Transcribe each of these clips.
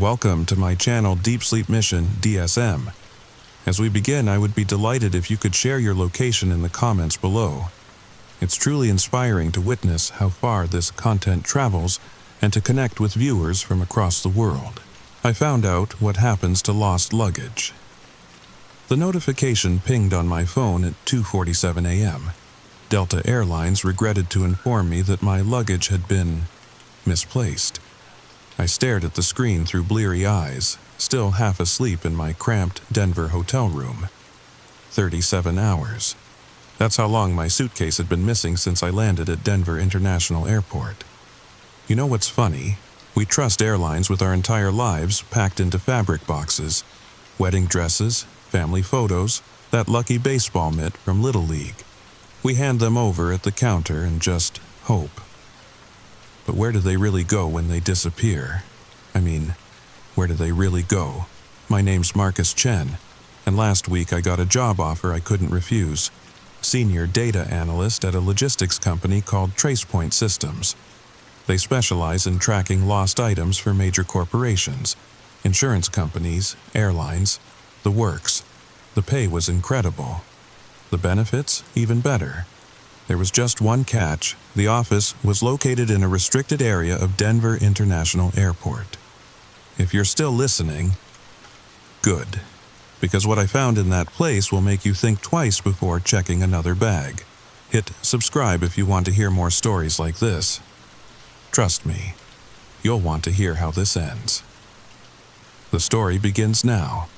Welcome to my Channel Deep Sleep Mission-DSM. As we begin, I would be delighted if you could share your location in the comments below. It's truly inspiring to witness how far this content travels and to connect with viewers from across the world. I found out what happens to lost luggage. The notification pinged on my phone at 2:47 a.m. Delta Airlines regretted to inform me that my luggage had been misplaced. I stared at the screen through bleary eyes, still half asleep in my cramped Denver hotel room. 37 hours. That's how long my suitcase had been missing since I landed at Denver International Airport. You know what's funny? We trust airlines with our entire lives packed into fabric boxes. Wedding dresses, family photos, that lucky baseball mitt from Little League. We hand them over at the counter and just hope. But where do they really go when they disappear? Where do they really go? My name's Marcus Chen, and last week I got a job offer I couldn't refuse. Senior data analyst at a logistics company called Tracepoint Systems. They specialize in tracking lost items for major corporations, insurance companies, airlines, the works. The pay was incredible. The benefits, even better. There was just one catch. The office was located in a restricted area of Denver International Airport. If you're still listening, good. Because what I found in that place will make you think twice before checking another bag. Hit subscribe if you want to hear more stories like this. Trust me, you'll want to hear how this ends. The story begins now.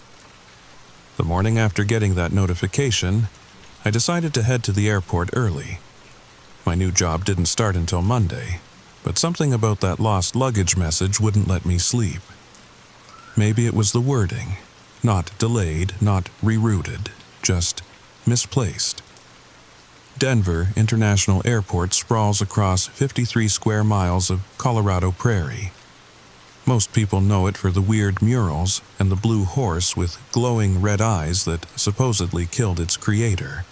The morning after getting that notification, I decided to head to the airport early. My new job didn't start until Monday, but something about that lost luggage message wouldn't let me sleep. Maybe it was the wording. Not delayed, not rerouted, just misplaced. Denver International Airport sprawls across 53 square miles of Colorado prairie. Most people know it for the weird murals and the blue horse with glowing red eyes that supposedly killed its creator.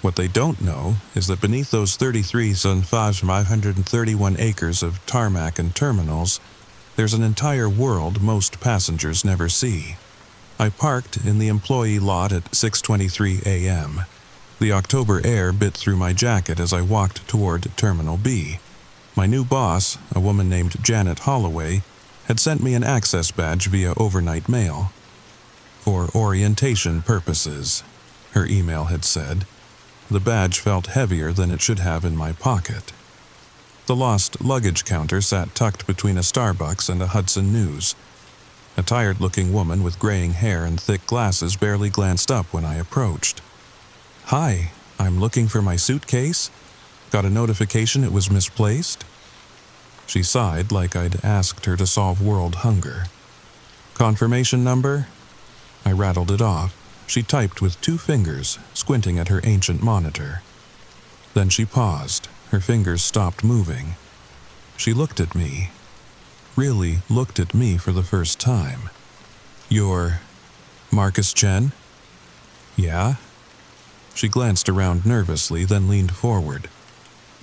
What they don't know is that beneath those 33,531 acres of tarmac and terminals, there's an entire world most passengers never see. I parked in the employee lot at 6:23 a.m. The October air bit through my jacket as I walked toward Terminal B. My new boss, a woman named Janet Holloway, had sent me an access badge via overnight mail. For orientation purposes, her email had said. The badge felt heavier than it should have in my pocket. The lost luggage counter sat tucked between a Starbucks and a Hudson News. A tired-looking woman with graying hair and thick glasses barely glanced up when I approached. "Hi, I'm looking for my suitcase. Got a notification it was misplaced?" She sighed like I'd asked her to solve world hunger. "Confirmation number?" I rattled it off. She typed with 2 fingers, squinting at her ancient monitor. Then she paused. Her fingers stopped moving. She looked at me. Really looked at me for the first time. "You're Marcus Chen?" "Yeah?" She glanced around nervously, then leaned forward.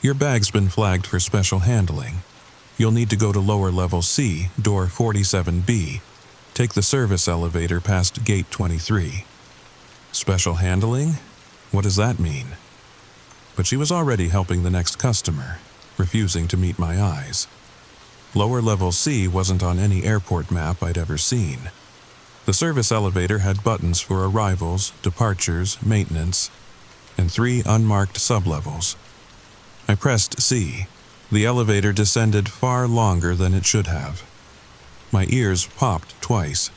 "Your bag's been flagged for special handling. You'll need to go to lower level C, door 47B. Take the service elevator past gate 23. Special handling? What does that mean? But she was already helping the next customer, refusing to meet my eyes. Lower level C wasn't on any airport map I'd ever seen. The service elevator had buttons for arrivals, departures, maintenance, and 3 unmarked sublevels. I pressed C. The elevator descended far longer than it should have. My ears popped twice.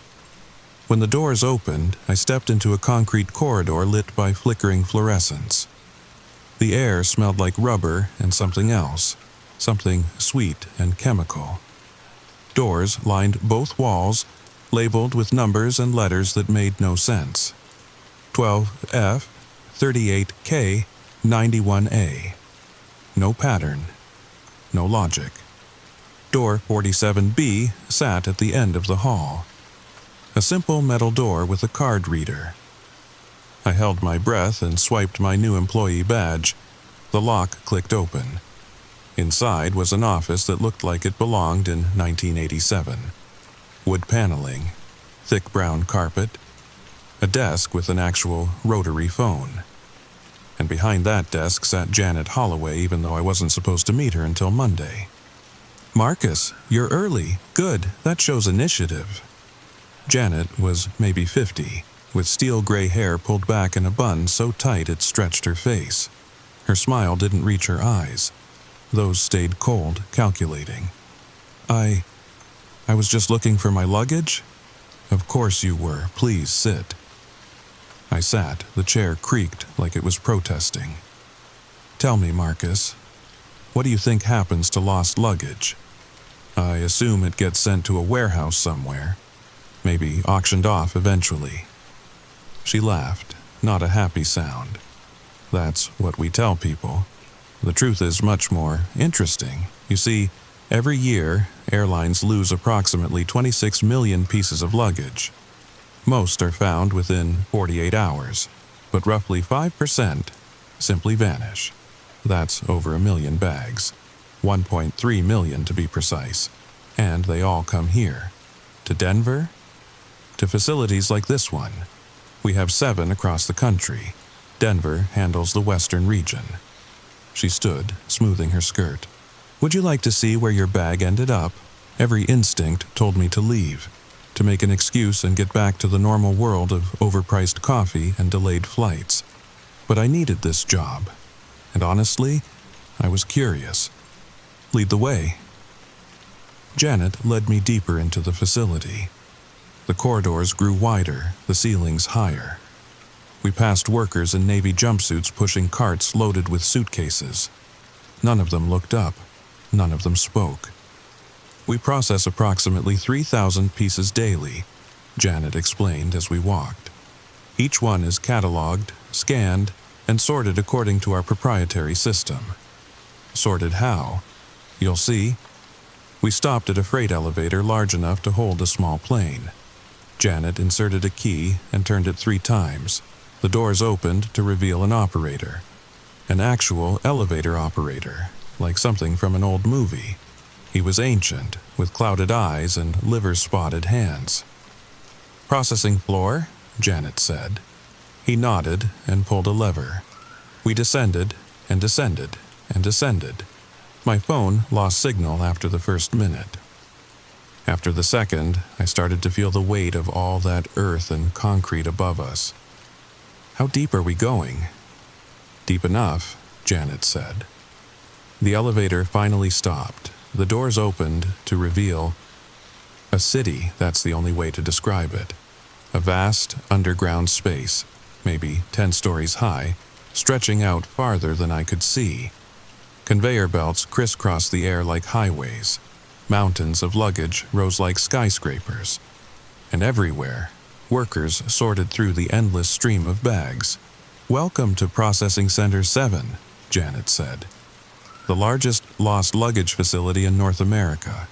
When the doors opened, I stepped into a concrete corridor lit by flickering fluorescents. The air smelled like rubber and something else, something sweet and chemical. Doors lined both walls, labeled with numbers and letters that made no sense. 12F, 38K, 91A. No pattern. No logic. Door 47B sat at the end of the hall. A simple metal door with a card reader. I held my breath and swiped my new employee badge. The lock clicked open. Inside was an office that looked like it belonged in 1987. wood paneling, thick brown carpet, a desk with an actual rotary phone. And behind that desk sat Janet Holloway, even though I wasn't supposed to meet her until Monday. "Marcus, you're early. Good, that shows initiative." Janet was maybe 50, with steel gray hair pulled back in a bun so tight it stretched her face. Her smile didn't reach her eyes. Those stayed cold, calculating. I was just looking for my luggage?" "Of course you were. Please sit." I sat. The chair creaked like it was protesting. "Tell me, Marcus, what do you think happens to lost luggage?" "I assume it gets sent to a warehouse somewhere. Maybe auctioned off eventually." She laughed, not a happy sound. "That's what we tell people. The truth is much more interesting. You see, every year, airlines lose approximately 26 million pieces of luggage. Most are found within 48 hours, but roughly 5% simply vanish. That's over 1 million bags, 1.3 million to be precise, and they all come here. To Denver? To facilities like this one. We have 7 across the country. Denver handles the western region." She stood, smoothing her skirt. "Would you like to see where your bag ended up? Every instinct told me to leave, to make an excuse and get back to the normal world of overpriced coffee and delayed flights. But I needed this job, and honestly, I was curious. Lead the way." Janet led me deeper into the facility. The corridors grew wider, the ceilings higher. We passed workers in navy jumpsuits pushing carts loaded with suitcases. None of them looked up. None of them spoke. "We process approximately 3,000 pieces daily," Janet explained as we walked. "Each one is cataloged, scanned, and sorted according to our proprietary system." "Sorted how?" "You'll see." We stopped at a freight elevator large enough to hold a small plane. Janet inserted a key and turned it 3 times. The doors opened to reveal an operator. An actual elevator operator, like something from an old movie. He was ancient, with clouded eyes and liver-spotted hands. "Processing floor," Janet said. He nodded and pulled a lever. We descended and descended and descended. My phone lost signal after the first minute. After the second, I started to feel the weight of all that earth and concrete above us. "How deep are we going?" "Deep enough," Janet said. The elevator finally stopped. The doors opened to reveal a city. That's the only way to describe it. A vast underground space, maybe 10 stories high, stretching out farther than I could see. Conveyor belts crisscrossed the air like highways. Mountains of luggage rose like skyscrapers. And everywhere, workers sorted through the endless stream of bags. "Welcome to Processing Center 7, Janet said. "The largest lost luggage facility in North America.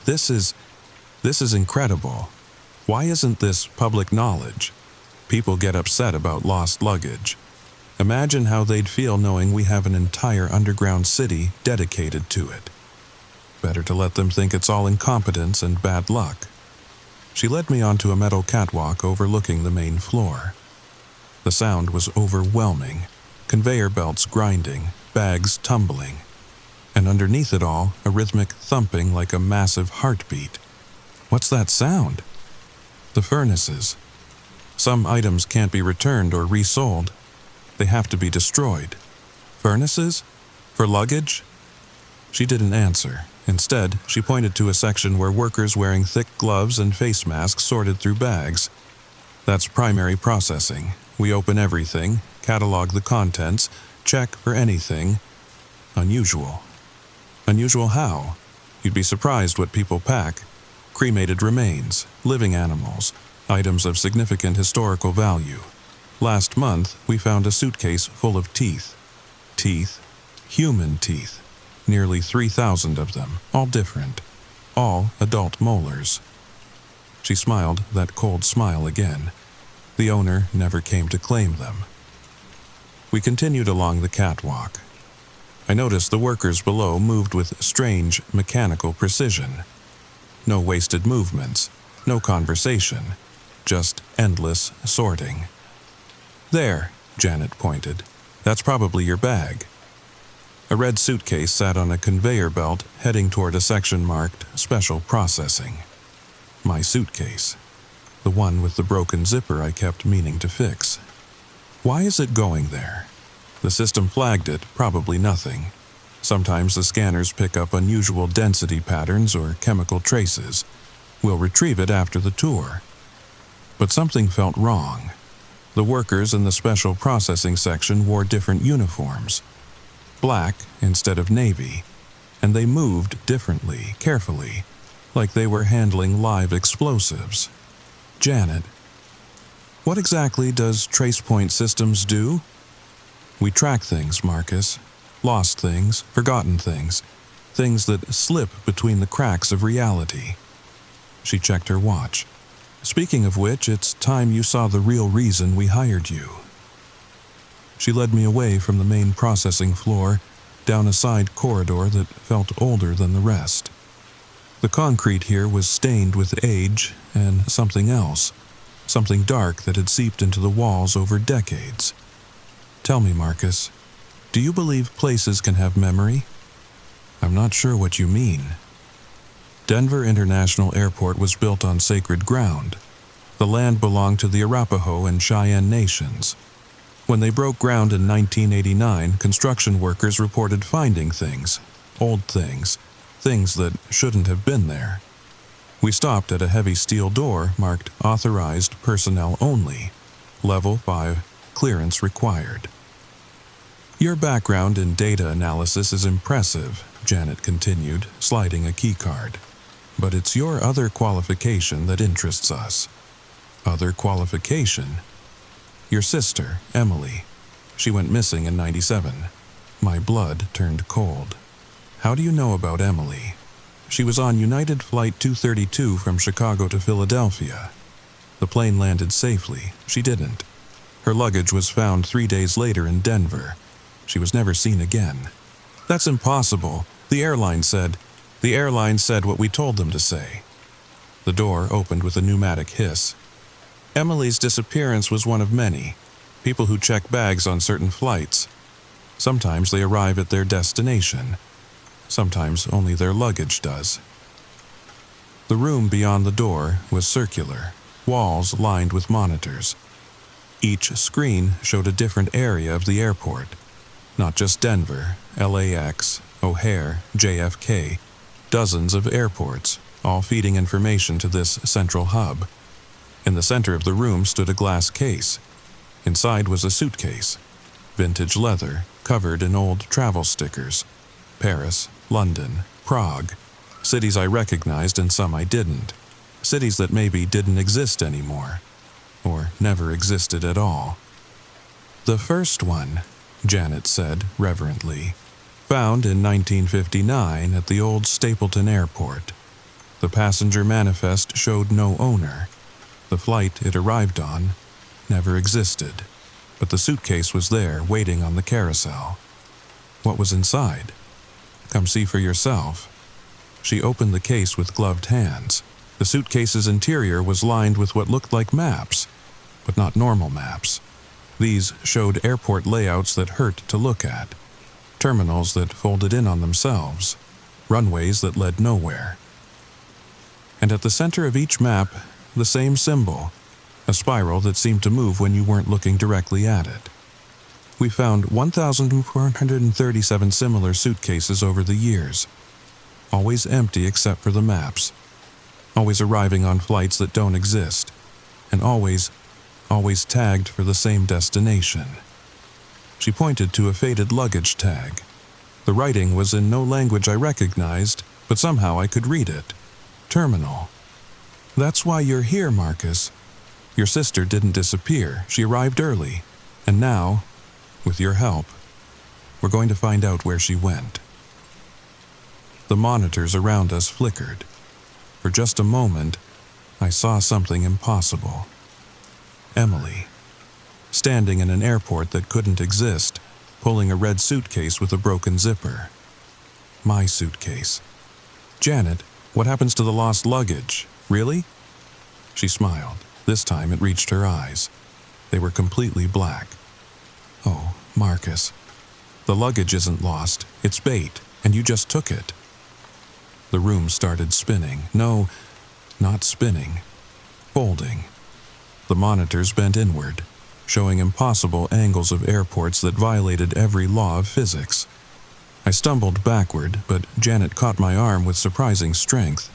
This is incredible. Why isn't this public knowledge? People get upset about lost luggage. Imagine how they'd feel knowing we have an entire underground city dedicated to it. Better to let them think it's all incompetence and bad luck." She led me onto a metal catwalk overlooking the main floor. The sound was overwhelming, conveyor belts grinding, bags tumbling, and underneath it all, a rhythmic thumping like a massive heartbeat. "What's that sound?" "The furnaces. Some items can't be returned or resold. They have to be destroyed." "Furnaces? For luggage?" She didn't answer. Instead, she pointed to a section where workers wearing thick gloves and face masks sorted through bags. "That's primary processing. We open everything, catalog the contents, check for anything unusual." "Unusual how?" "You'd be surprised what people pack. Cremated remains, living animals, items of significant historical value. Last month, we found a suitcase full of teeth. Teeth, human teeth. Nearly 3,000 of them, all different. All adult molars." She smiled that cold smile again. The owner never came to claim them. We continued along the catwalk. I noticed the workers below moved with strange mechanical precision. No wasted movements, No conversation, just endless sorting. "There," Janet pointed. "That's probably your bag." A red suitcase sat on a conveyor belt heading toward a section marked Special Processing. My suitcase. The one with the broken zipper I kept meaning to fix. Why is it going there? The system flagged it, probably nothing. Sometimes the scanners pick up unusual density patterns or chemical traces. We'll retrieve it after the tour. But something felt wrong. The workers in the Special Processing section wore different uniforms. Black instead of navy, and they moved differently, carefully, like they were handling live explosives. "Janet, what exactly does Tracepoint Systems do?" "We track things, Marcus. Lost things, forgotten things, things that slip between the cracks of reality." She checked her watch. "Speaking of which, it's time you saw the real reason we hired you." She led me away from the main processing floor, down a side corridor that felt older than the rest. The concrete here was stained with age and something else, something dark that had seeped into the walls over decades. "Tell me, Marcus, do you believe places can have memory?" "I'm not sure what you mean." Denver International Airport was built on sacred ground. The land belonged to the Arapaho and Cheyenne nations. When they broke ground in 1989, construction workers reported finding things, old things, things that shouldn't have been there. We stopped at a heavy steel door marked Authorized Personnel Only, Level 5, Clearance Required. "Your background in data analysis is impressive," Janet continued, sliding a keycard. "But it's your other qualification that interests us." "Other qualification?" "Your sister, Emily. She went missing in '97. My blood turned cold." "How do you know about Emily?" "She was on United Flight 232 from Chicago to Philadelphia. The plane landed safely. She didn't. Her luggage was found 3 days later in Denver. She was never seen again." "That's impossible. The airline said what we told them to say." The door opened with a pneumatic hiss. "Emily's disappearance was one of many. People who check bags on certain flights. Sometimes they arrive at their destination. Sometimes only their luggage does." The room beyond the door was circular, walls lined with monitors. Each screen showed a different area of the airport. Not just Denver, LAX, O'Hare, JFK, dozens of airports, all feeding information to this central hub. In the center of the room stood a glass case. Inside was a suitcase, vintage leather, covered in old travel stickers. Paris, London, Prague, cities I recognized and some I didn't. Cities that maybe didn't exist anymore, or never existed at all. "The first one," Janet said reverently, "found in 1959 at the old Stapleton Airport. The passenger manifest showed no owner. The flight it arrived on never existed, but the suitcase was there waiting on the carousel. What was inside? Come see for yourself." She opened the case with gloved hands. The suitcase's interior was lined with what looked like maps, but not normal maps. These showed airport layouts that hurt to look at, terminals that folded in on themselves, runways that led nowhere. And at the center of each map, the same symbol, a spiral that seemed to move when you weren't looking directly at it. We found 1,437 similar suitcases over the years, always empty except for the maps, always arriving on flights that don't exist, and always tagged for the same destination. She pointed to a faded luggage tag. The writing was in no language I recognized, but somehow I could read it. Terminal. "That's why you're here, Marcus. Your sister didn't disappear. She arrived early. And now, with your help, we're going to find out where she went." The monitors around us flickered. For just a moment, I saw something impossible. Emily, standing in an airport that couldn't exist, pulling a red suitcase with a broken zipper. My suitcase. "Janet, what happens to the lost luggage? Really?" She smiled. This time it reached her eyes. They were completely black. "Oh, Marcus, the luggage isn't lost. It's bait, and you just took it." The room started spinning. No, not spinning. Folding. The monitors bent inward, showing impossible angles of airports that violated every law of physics. I stumbled backward, but Janet caught my arm with surprising strength.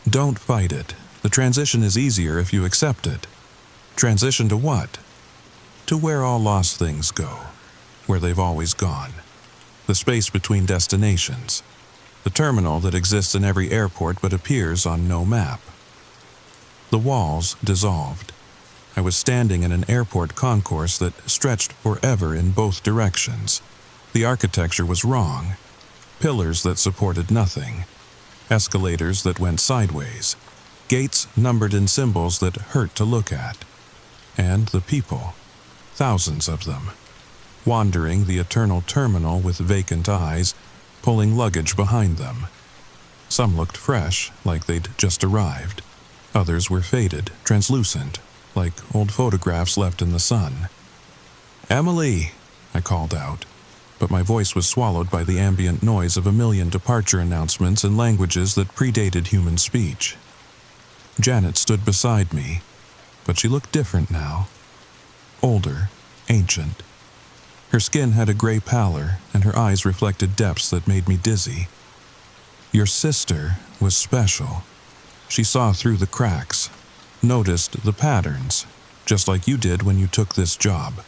"Don't fight it. The transition is easier if you accept it." "Transition to what?" "To where all lost things go. Where they've always gone. The space between destinations. The terminal that exists in every airport but appears on no map." The walls dissolved. I was standing in an airport concourse that stretched forever in both directions. The architecture was wrong. Pillars that supported nothing. Escalators that went sideways. Gates numbered in symbols that hurt to look at. And the people. Thousands of them. Wandering the eternal terminal with vacant eyes, pulling luggage behind them. Some looked fresh, like they'd just arrived. Others were faded, translucent, like old photographs left in the sun. "Emily!" I called out, but my voice was swallowed by the ambient noise of a million departure announcements in languages that predated human speech. Janet stood beside me, but she looked different now. Older, ancient. Her skin had a gray pallor, and her eyes reflected depths that made me dizzy. "Your sister was special. She saw through the cracks, noticed the patterns, just like you did when you took this job.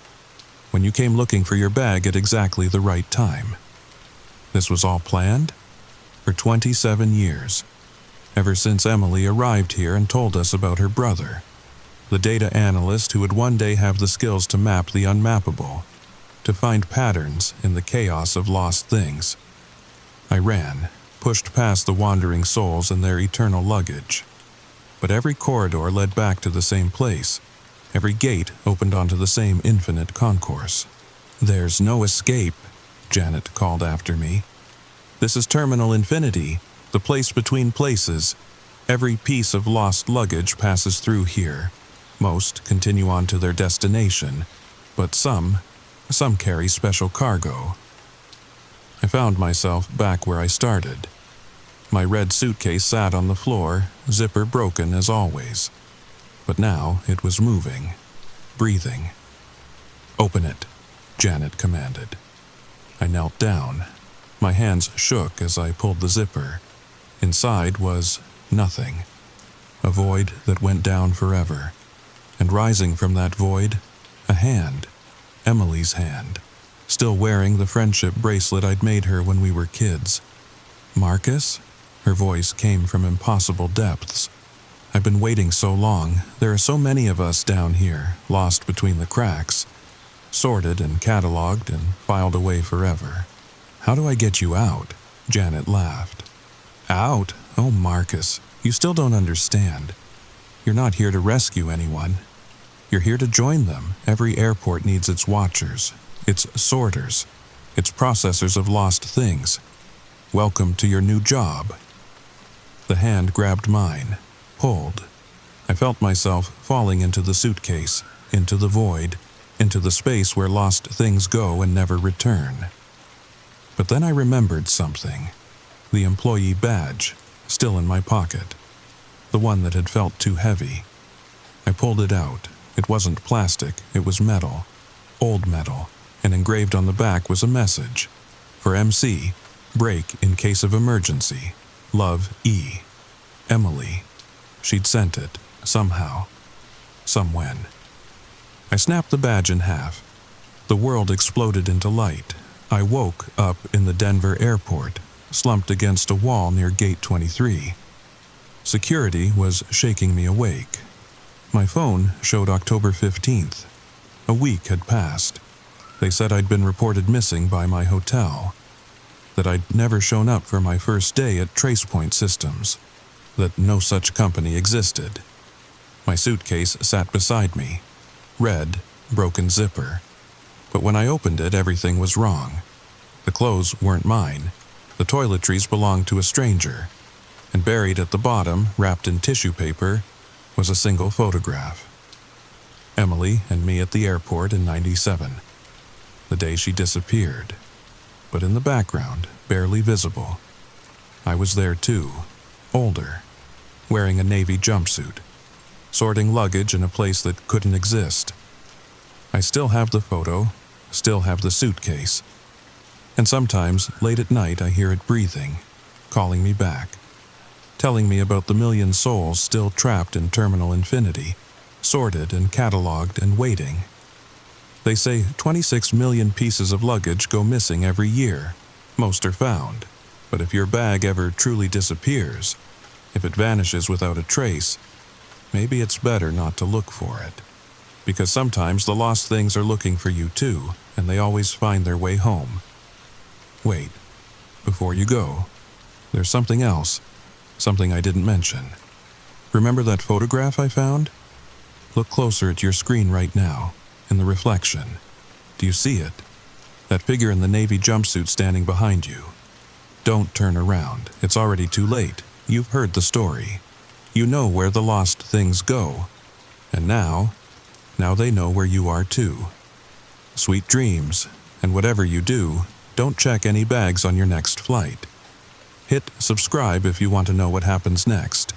When you came looking for your bag at exactly the right time. This was all planned? For 27 years. Ever since Emily arrived here and told us about her brother. The data analyst who would one day have the skills to map the unmappable. To find patterns in the chaos of lost things. I ran, pushed past the wandering souls and their eternal luggage. But every corridor led back to the same place. Every gate opened onto the same infinite concourse. "There's no escape," Janet called after me. "This is Terminal Infinity, the place between places. Every piece of lost luggage passes through here. Most continue on to their destination, but some carry special cargo." I found myself back where I started. My red suitcase sat on the floor, zipper broken as always. But now it was moving, breathing. "Open it," Janet commanded. I knelt down. My hands shook as I pulled the zipper. Inside was nothing. A void that went down forever. And rising from that void, a hand. Emily's hand, still wearing the friendship bracelet I'd made her when we were kids. "Marcus?" Her voice came from impossible depths. "I've been waiting so long. There are so many of us down here, lost between the cracks, sorted and cataloged and filed away forever. How do I get you out?" Janet laughed. "Out? Oh, Marcus, you still don't understand. You're not here to rescue anyone. You're here to join them. Every airport needs its watchers, its sorters, its processors of lost things. Welcome to your new job." The hand grabbed mine, pulled. I felt myself falling into the suitcase, into the void, into the space where lost things go and never return. But then I remembered something. The employee badge, still in my pocket. The one that had felt too heavy. I pulled it out. It wasn't plastic, it was metal. Old metal, and engraved on the back was a message. For MC, break in case of emergency. Love, E. Emily. She'd sent it, somehow. Somewhen. I snapped the badge in half. The world exploded into light. I woke up in the Denver airport, slumped against a wall near Gate 23. Security was shaking me awake. My phone showed October 15th. A week had passed. They said I'd been reported missing by my hotel. That I'd never shown up for my first day at Tracepoint Systems. That no such company existed. My suitcase sat beside me. Red, broken zipper. But when I opened it, everything was wrong. The clothes weren't mine. The toiletries belonged to a stranger. And buried at the bottom, wrapped in tissue paper, was a single photograph. Emily and me at the airport in '97, the day she disappeared, but in the background, barely visible. I was there too, older, wearing a navy jumpsuit, sorting luggage in a place that couldn't exist. I still have the photo, still have the suitcase, and sometimes, late at night, I hear it breathing, calling me back, telling me about the million souls still trapped in terminal infinity, sorted and cataloged and waiting. They say 26 million pieces of luggage go missing every year. Most are found, but if your bag ever truly disappears, if it vanishes without a trace, maybe it's better not to look for it. Because sometimes the lost things are looking for you too, and they always find their way home. Wait, before you go, there's something else, something I didn't mention. Remember that photograph I found? Look closer at your screen right now, in the reflection. Do you see it? That figure in the navy jumpsuit standing behind you. Don't turn around, it's already too late. You've heard the story. You know where the lost things go. And now they know where you are too. Sweet dreams, and whatever you do, don't check any bags on your next flight. Hit subscribe if you want to know what happens next.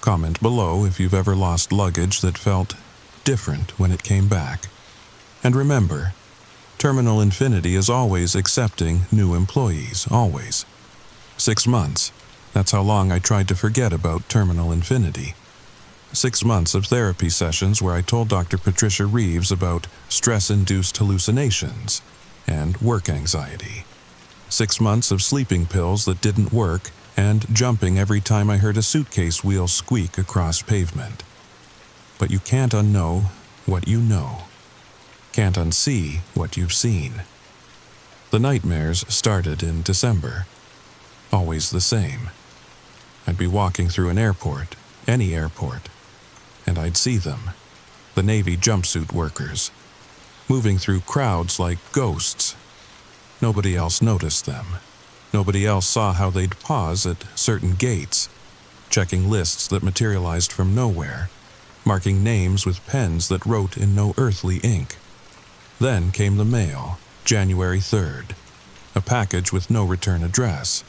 Comment below if you've ever lost luggage that felt different when it came back. And remember, Terminal Infinity is always accepting new employees, always. 6 months. That's how long I tried to forget about Terminal Infinity. 6 months of therapy sessions where I told Dr. Patricia Reeves about stress-induced hallucinations and work anxiety. 6 months of sleeping pills that didn't work and jumping every time I heard a suitcase wheel squeak across pavement. But you can't unknow what you know. Can't unsee what you've seen. The nightmares started in December. Always the same. I'd be walking through an airport, any airport, and I'd see them, the Navy jumpsuit workers, moving through crowds like ghosts. Nobody else noticed them. Nobody else saw how they'd pause at certain gates, checking lists that materialized from nowhere, marking names with pens that wrote in no earthly ink. Then came the mail, January 3rd, a package with no return address.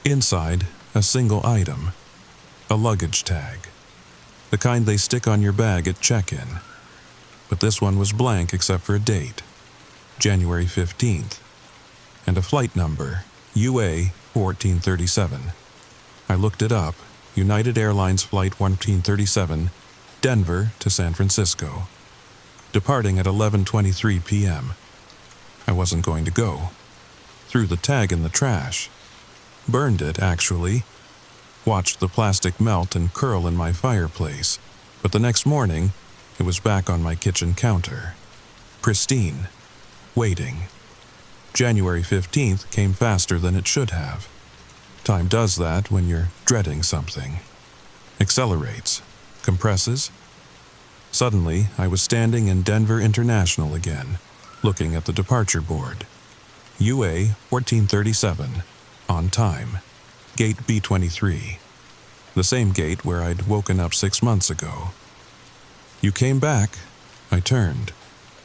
Inside, a single item, a luggage tag, the kind they stick on your bag at check-in. But this one was blank except for a date, January 15th, and a flight number, UA 1437. I looked it up, United Airlines Flight 1437, Denver to San Francisco, departing at 11:23 p.m. I wasn't going to go. Threw the tag in the trash. Burned it, actually. Watched the plastic melt and curl in my fireplace, but the next morning, it was back on my kitchen counter. Pristine. Waiting. January 15th came faster than it should have. Time does that when you're dreading something. Accelerates. Compresses. Suddenly, I was standing in Denver International again, looking at the departure board. UA 1437. On time. Gate B23. The same gate where I'd woken up 6 months ago. You came back. I turned.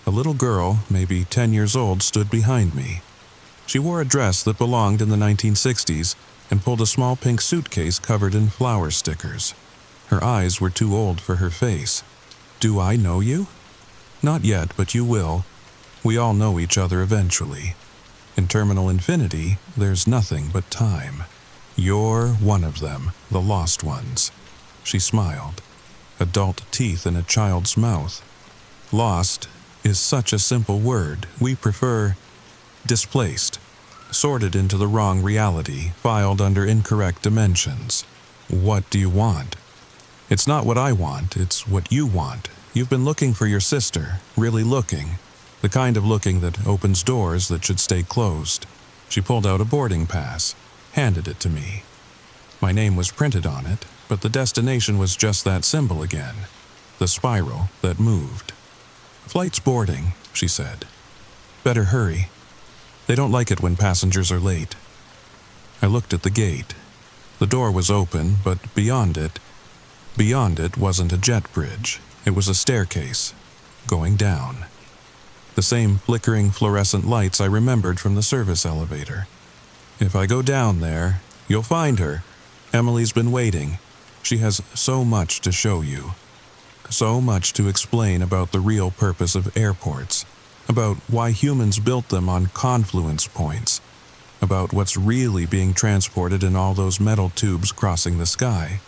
A little girl, maybe 10 years old, stood behind me. She wore a dress that belonged in the 1960s and pulled a small pink suitcase covered in flower stickers. Her eyes were too old for her face. Do I know you? Not yet, but you will. We all know each other eventually. In Terminal Infinity, there's nothing but time. You're one of them, the lost ones. She smiled. Adult teeth in a child's mouth. Lost is such a simple word. We prefer displaced, sorted into the wrong reality, filed under incorrect dimensions. What do you want? It's not what I want, it's what you want. You've been looking for your sister, really looking. The kind of looking that opens doors that should stay closed. She pulled out a boarding pass, handed it to me. My name was printed on it, but the destination was just that symbol again. The spiral that moved. Flight's boarding, she said. Better hurry. They don't like it when passengers are late. I looked at the gate. The door was open, but beyond it, Beyond it wasn't a jet bridge, it was a staircase, going down. The same flickering fluorescent lights I remembered from the service elevator. If I go down there, you'll find her. Emily's been waiting. She has so much to show you. So much to explain about the real purpose of airports, about why humans built them on confluence points, about what's really being transported in all those metal tubes crossing the sky.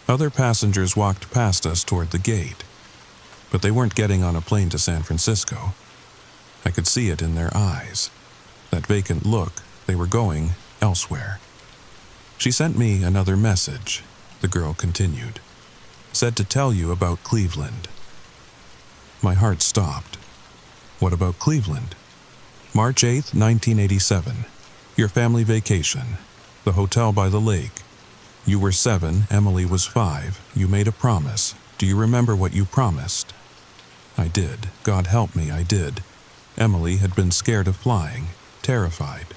Other passengers walked past us toward the gate, but they weren't getting on a plane to San Francisco. I could see it in their eyes, that vacant look. They were going elsewhere. She sent me another message, the girl continued. Said to tell you about Cleveland. My heart stopped. What about Cleveland? March 8th, 1987. Your family vacation. The hotel by the lake. You were 7, Emily was 5. You made a promise. Do you remember what you promised? I did. God help me, I did. Emily had been scared of flying, terrified,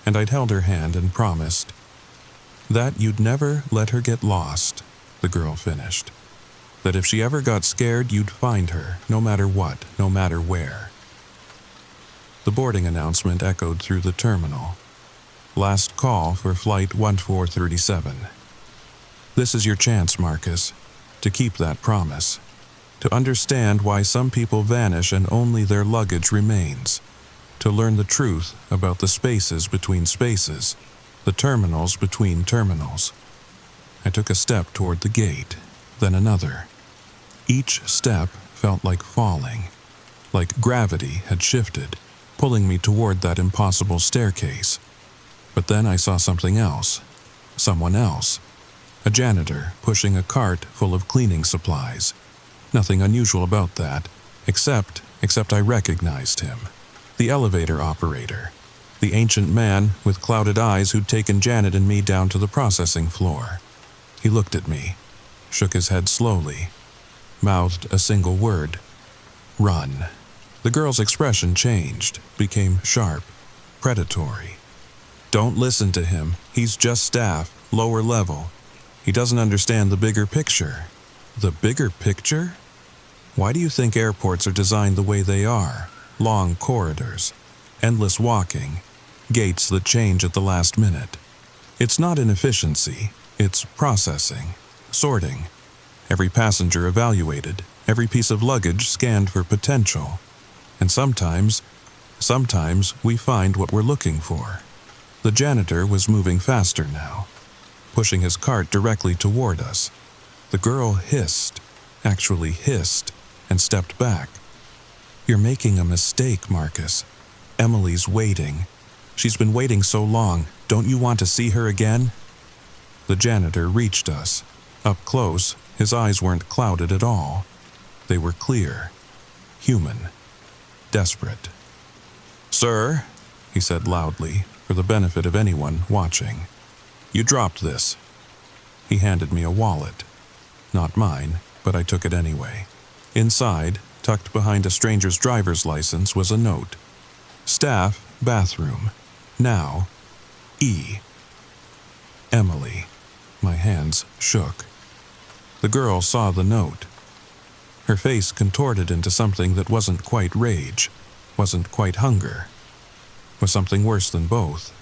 and I'd held her hand and promised. That you'd never let her get lost, the girl finished. That if she ever got scared, you'd find her, no matter what, no matter where. The boarding announcement echoed through the terminal. Last call for Flight 1437. This is your chance, Marcus, to keep that promise, to understand why some people vanish and only their luggage remains, to learn the truth about the spaces between spaces, the terminals between terminals. I took a step toward the gate, then another. Each step felt like falling, like gravity had shifted, pulling me toward that impossible staircase. But then I saw something else, someone else, a janitor pushing a cart full of cleaning supplies. Nothing unusual about that, except I recognized him, the elevator operator, the ancient man with clouded eyes who'd taken Janet and me down to the processing floor. He looked at me, shook his head slowly, mouthed a single word, "Run." The girl's expression changed, became sharp, predatory. Don't listen to him. He's just staff, lower level. He doesn't understand the bigger picture. The bigger picture? Why do you think airports are designed the way they are? Long corridors, endless walking, gates that change at the last minute. It's not inefficiency, it's processing, sorting. Every passenger evaluated, every piece of luggage scanned for potential. And sometimes we find what we're looking for. The janitor was moving faster now, pushing his cart directly toward us. The girl hissed, actually hissed, and stepped back. You're making a mistake, Marcus. Emily's waiting. She's been waiting so long. Don't you want to see her again? The janitor reached us. Up close, his eyes weren't clouded at all. They were clear, human, desperate. Sir, he said loudly, for the benefit of anyone watching. You dropped this. He handed me a wallet. Not mine, but I took it anyway. Inside, tucked behind a stranger's driver's license, was a note. Staff, bathroom. Now, E. Emily. My hands shook. The girl saw the note. Her face contorted into something that wasn't quite rage, wasn't quite hunger, was something worse than both.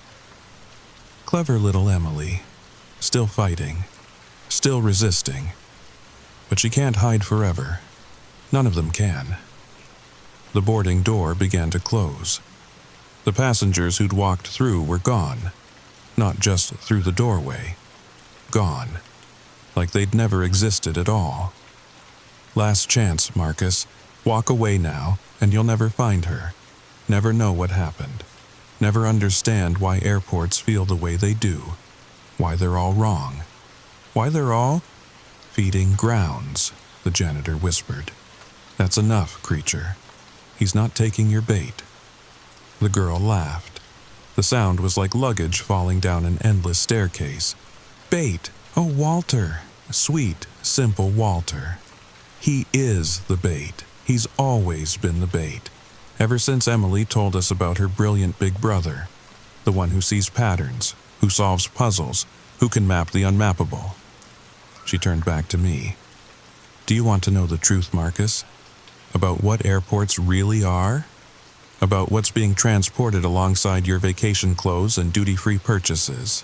Clever little Emily, still fighting, still resisting. But she can't hide forever. None of them can. The boarding door began to close. The passengers who'd walked through were gone, not just through the doorway. Gone, like they'd never existed at all. Last chance, Marcus. Walk away now, and you'll never find her. Never know what happened. Never understand why airports feel the way they do. Why they're all wrong. Why they're all feeding grounds, the janitor whispered. That's enough, creature. He's not taking your bait. The girl laughed. The sound was like luggage falling down an endless staircase. Bait! Oh, Walter! Sweet, simple Walter. He is the bait. He's always been the bait. Ever since Emily told us about her brilliant big brother. The one who sees patterns, who solves puzzles, who can map the unmappable. She turned back to me. Do you want to know the truth, Marcus? About what airports really are? About what's being transported alongside your vacation clothes and duty-free purchases?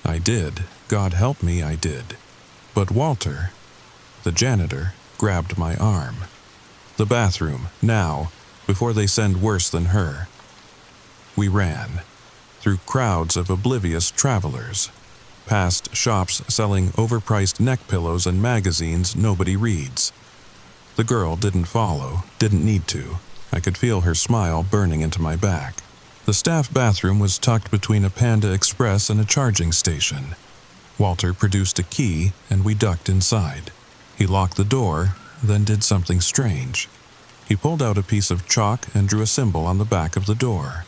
I did. God help me, I did. But Walter, the janitor, grabbed my arm. The bathroom, now, before they send worse than her. We ran, through crowds of oblivious travelers, past shops selling overpriced neck pillows and magazines nobody reads. The girl didn't follow, didn't need to. I could feel her smile burning into my back. The staff bathroom was tucked between a Panda Express and a charging station. Walter produced a key, and we ducked inside. He locked the door, then did something strange. He pulled out a piece of chalk and drew a symbol on the back of the door.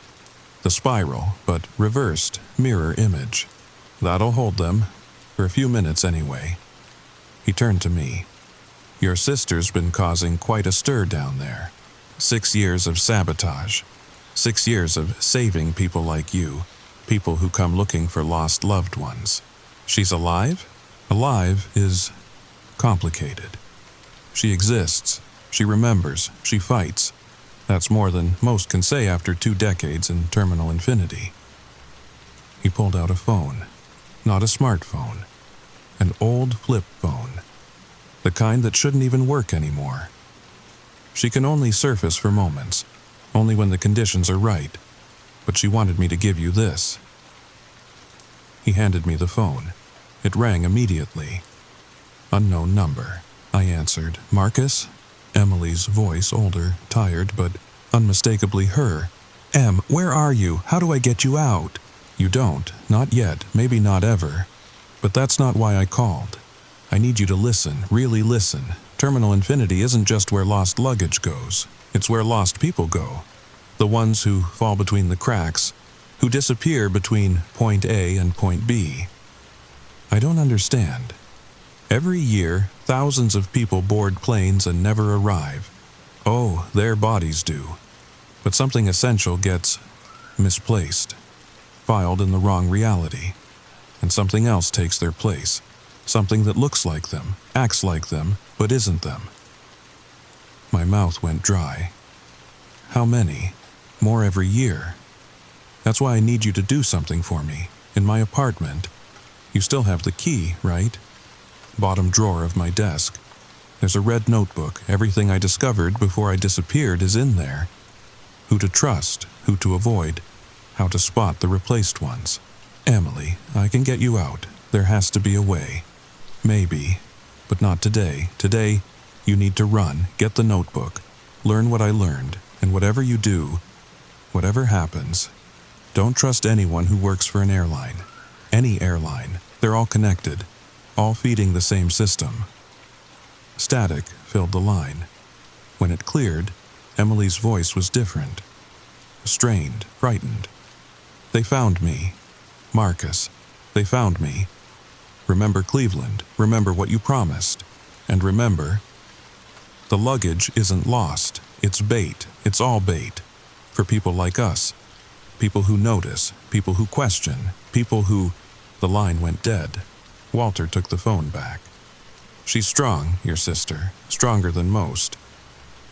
The spiral, but reversed, mirror image. That'll hold them, for a few minutes anyway. He turned to me. Your sister's been causing quite a stir down there. 6 years of sabotage. 6 years of saving people like you, people who come looking for lost loved ones. She's alive? Alive is complicated. She exists. She remembers. She fights. That's more than most can say after 2 decades in terminal infinity. He pulled out a phone. Not a smartphone. An old flip phone. The kind that shouldn't even work anymore. She can only surface for moments, only when the conditions are right. But she wanted me to give you this. He handed me the phone. It rang immediately. Unknown number. I answered. Marcus? Emily's voice, older, tired, but unmistakably her. Em, where are you? How do I get you out? You don't. Not yet. Maybe not ever. But that's not why I called. I need you to listen, really listen. Terminal infinity isn't just where lost luggage goes. It's where lost people go. The ones who fall between the cracks, who disappear between point A and point B. I don't understand. Every year, thousands of people board planes and never arrive. Oh, their bodies do. But something essential gets misplaced, filed in the wrong reality, and something else takes their place. Something that looks like them, acts like them, but isn't them. My mouth went dry. How many? More every year. That's why I need you to do something for me. In my apartment. You still have the key, right? Bottom drawer of my desk. There's a red notebook. Everything I discovered before I disappeared is in there. Who to trust, who to avoid, how to spot the replaced ones. Emily, I can get you out. There has to be a way. Maybe, but not today. Today, you need to run, get the notebook, learn what I learned, and whatever you do, whatever happens, don't trust anyone who works for an airline. Any airline. They're all connected, all feeding the same system. Static filled the line. When it cleared, Emily's voice was different. Strained, frightened. They found me. Marcus, they found me. Remember Cleveland, remember what you promised. And remember, the luggage isn't lost. It's bait. It's all bait. For people like us. People who notice. People who question. People who... The line went dead. Walter took the phone back. She's strong, your sister. Stronger than most.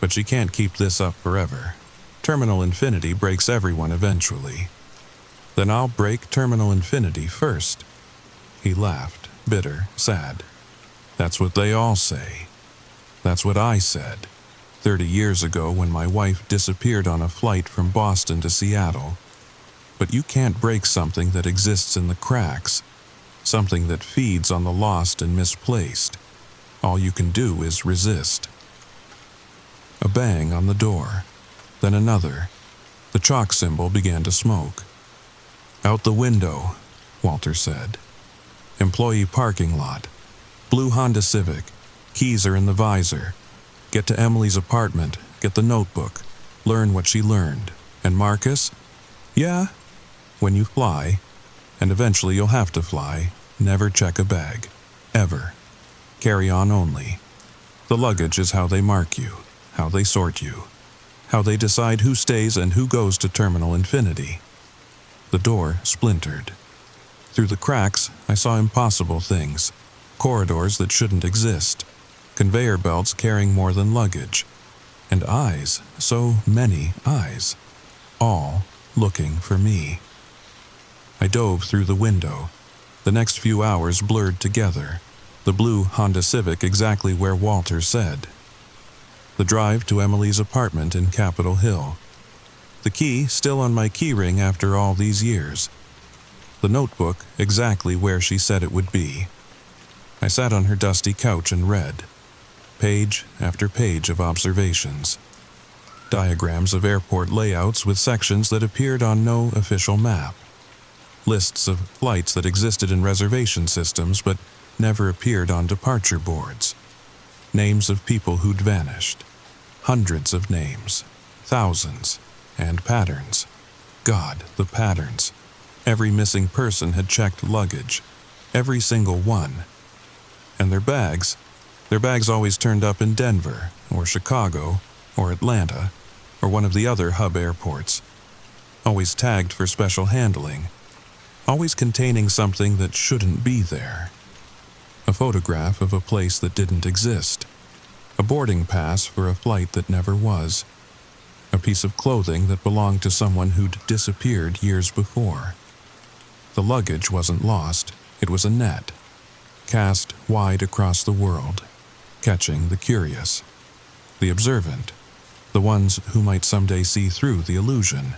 But she can't keep this up forever. Terminal infinity breaks everyone eventually. Then I'll break terminal infinity first. He laughed, bitter, sad. That's what they all say. That's what I said. 30 years ago when my wife disappeared on a flight from Boston to Seattle. But you can't break something that exists in the cracks, something that feeds on the lost and misplaced. All you can do is resist. A bang on the door, then another. The chalk symbol began to smoke. Out the window, Walter said. Employee parking lot. Blue Honda Civic. Keys are in the visor. Get to Emily's apartment. Get the notebook. Learn what she learned. And Marcus? Yeah? When you fly, and eventually you'll have to fly, never check a bag. Ever. Carry on only. The luggage is how they mark you, how they sort you, how they decide who stays and who goes to terminal infinity. The door splintered. Through the cracks, I saw impossible things. corridors that shouldn't exist, conveyor belts carrying more than luggage, and eyes, so many eyes, all looking for me. I dove through the window. The next few hours blurred together, the blue Honda Civic exactly where Walter said. The drive to Emily's apartment in Capitol Hill. The key still on my keyring after all these years. The notebook exactly where she said it would be. I sat on her dusty couch and read, page after page of observations. Diagrams of airport layouts with sections that appeared on no official map. Lists of flights that existed in reservation systems but never appeared on departure boards. Names of people who'd vanished. Hundreds of names. Thousands. And patterns. God, the patterns. Every missing person had checked luggage. Every single one. And their bags always turned up in Denver, or Chicago, or Atlanta, or one of the other hub airports. Always tagged for special handling. Always containing something that shouldn't be there. A photograph of a place that didn't exist. A boarding pass for a flight that never was. A piece of clothing that belonged to someone who'd disappeared years before. The luggage wasn't lost, it was a net, cast wide across the world, catching the curious, the observant, the ones who might someday see through the illusion,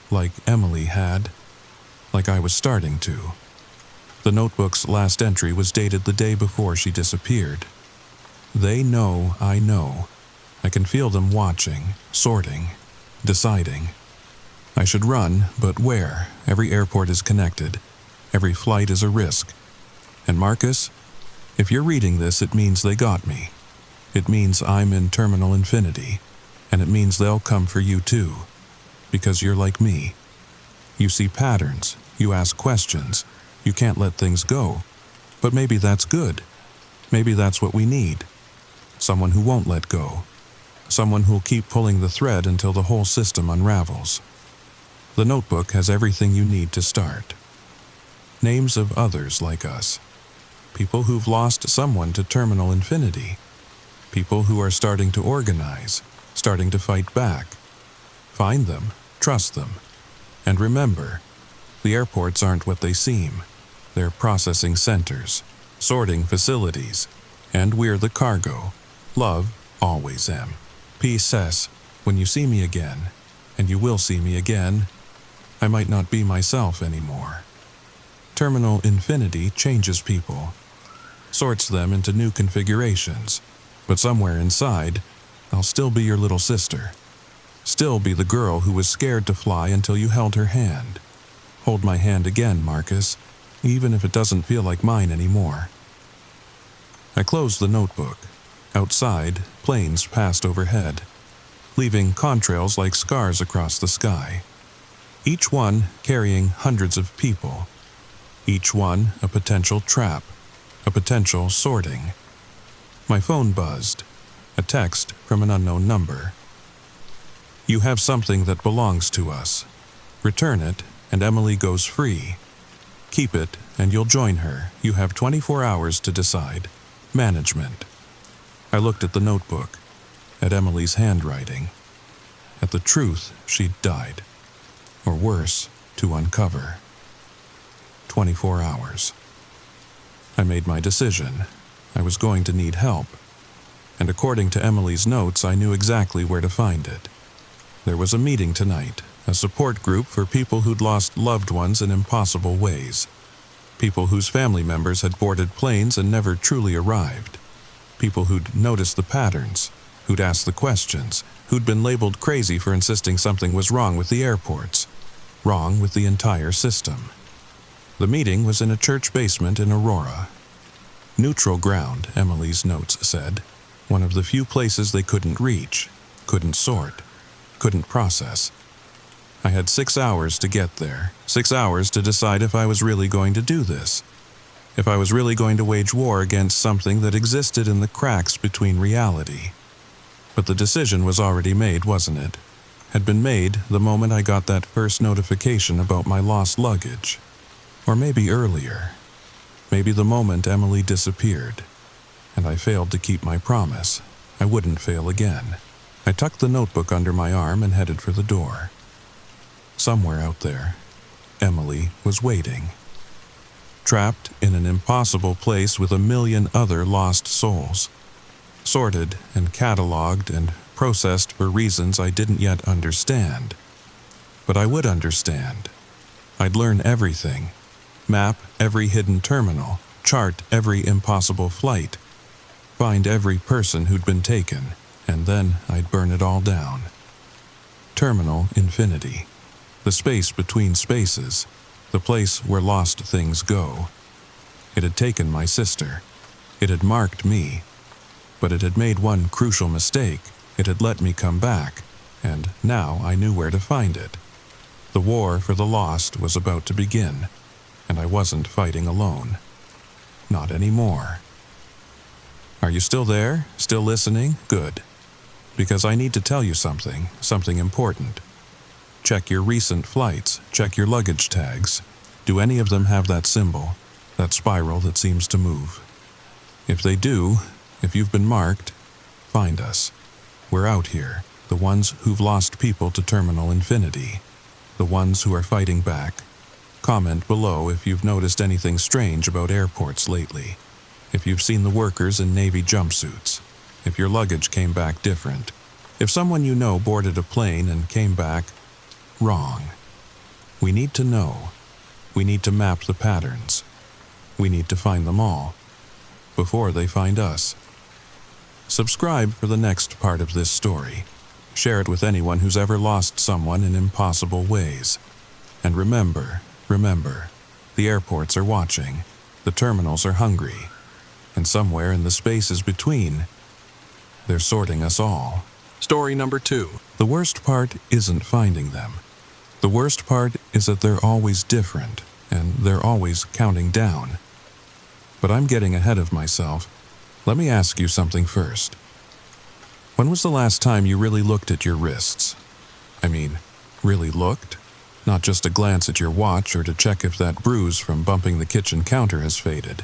like Emily had, like I was starting to. The notebook's last entry was dated the day before she disappeared. They know I know. I can feel them watching, sorting, deciding. I should run, but where? Every airport is connected. Every flight is a risk. And Marcus, if you're reading this, it means they got me. It means I'm in terminal infinity. And it means they'll come for you too. Because you're like me. You see patterns. You ask questions. You can't let things go. But maybe that's good. Maybe that's what we need. Someone who won't let go. Someone who'll keep pulling the thread until the whole system unravels. The notebook has everything you need to start. Names of others like us. People who've lost someone to terminal infinity. People who are starting to organize, starting to fight back. Find them, trust them. And remember, the airports aren't what they seem. They're processing centers, sorting facilities, and we're the cargo. Love, always am. P.S. When you see me again, and you will see me again, I might not be myself anymore. Terminal infinity changes people, sorts them into new configurations, but somewhere inside, I'll still be your little sister. Still be the girl who was scared to fly until you held her hand. Hold my hand again, Marcus, even if it doesn't feel like mine anymore. I closed the notebook. Outside, planes passed overhead, leaving contrails like scars across the sky. Each one carrying hundreds of people. Each one a potential trap, a potential sorting. My phone buzzed. A text from an unknown number. You have something that belongs to us. Return it, and Emily goes free. Keep it, and you'll join her. You have 24 hours to decide. Management. I looked at the notebook, at Emily's handwriting, at the truth she'd died, or worse, to uncover. 24 hours. I made my decision. I was going to need help, and according to Emily's notes, I knew exactly where to find it. There was a meeting tonight, a support group for people who'd lost loved ones in impossible ways. People whose family members had boarded planes and never truly arrived. People who'd noticed the patterns, who'd asked the questions, who'd been labeled crazy for insisting something was wrong with the airports, wrong with the entire system. The meeting was in a church basement in Aurora. Neutral ground, Emily's notes said. One of the few places they couldn't reach, couldn't sort, couldn't process. I had 6 hours to get there, 6 hours to decide if I was really going to do this. If I was really going to wage war against something that existed in the cracks between reality. But the decision was already made, wasn't it? Had been made the moment I got that first notification about my lost luggage. Or maybe earlier. Maybe the moment Emily disappeared, and I failed to keep my promise. I wouldn't fail again. I tucked the notebook under my arm and headed for the door. Somewhere out there, Emily was waiting. Trapped in an impossible place with a million other lost souls. Sorted and cataloged and processed for reasons I didn't yet understand. But I would understand. I'd learn everything. Map every hidden terminal. Chart every impossible flight. Find every person who'd been taken. And then I'd burn it all down. Terminal infinity. The space between spaces. The place where lost things go. It had taken my sister. It had marked me. But it had made one crucial mistake. It had let me come back, and now I knew where to find it. The war for the lost was about to begin, and I wasn't fighting alone. Not anymore. Are you still there? Still listening? Good. Because I need to tell you something important. Check your recent flights. Check your luggage tags. Do any of them have that symbol, that spiral that seems to move? If they do, if you've been marked, find us. We're out here, the ones who've lost people to terminal infinity, the ones who are fighting back. Comment below if you've noticed anything strange about airports lately, if you've seen the workers in Navy jumpsuits, if your luggage came back different, if someone you know boarded a plane and came back wrong. We need to know. We need to map the patterns. We need to find them all before they find us. Subscribe for the next part of this story. Share it with anyone who's ever lost someone in impossible ways. And remember, the airports are watching, the terminals are hungry, and somewhere in the spaces between, they're sorting us all. Story number 2. The worst part isn't finding them. The worst part is that they're always different, and they're always counting down. But I'm getting ahead of myself. Let me ask you something first. When was the last time you really looked at your wrists? I mean, really looked? Not just a glance at your watch or to check if that bruise from bumping the kitchen counter has faded.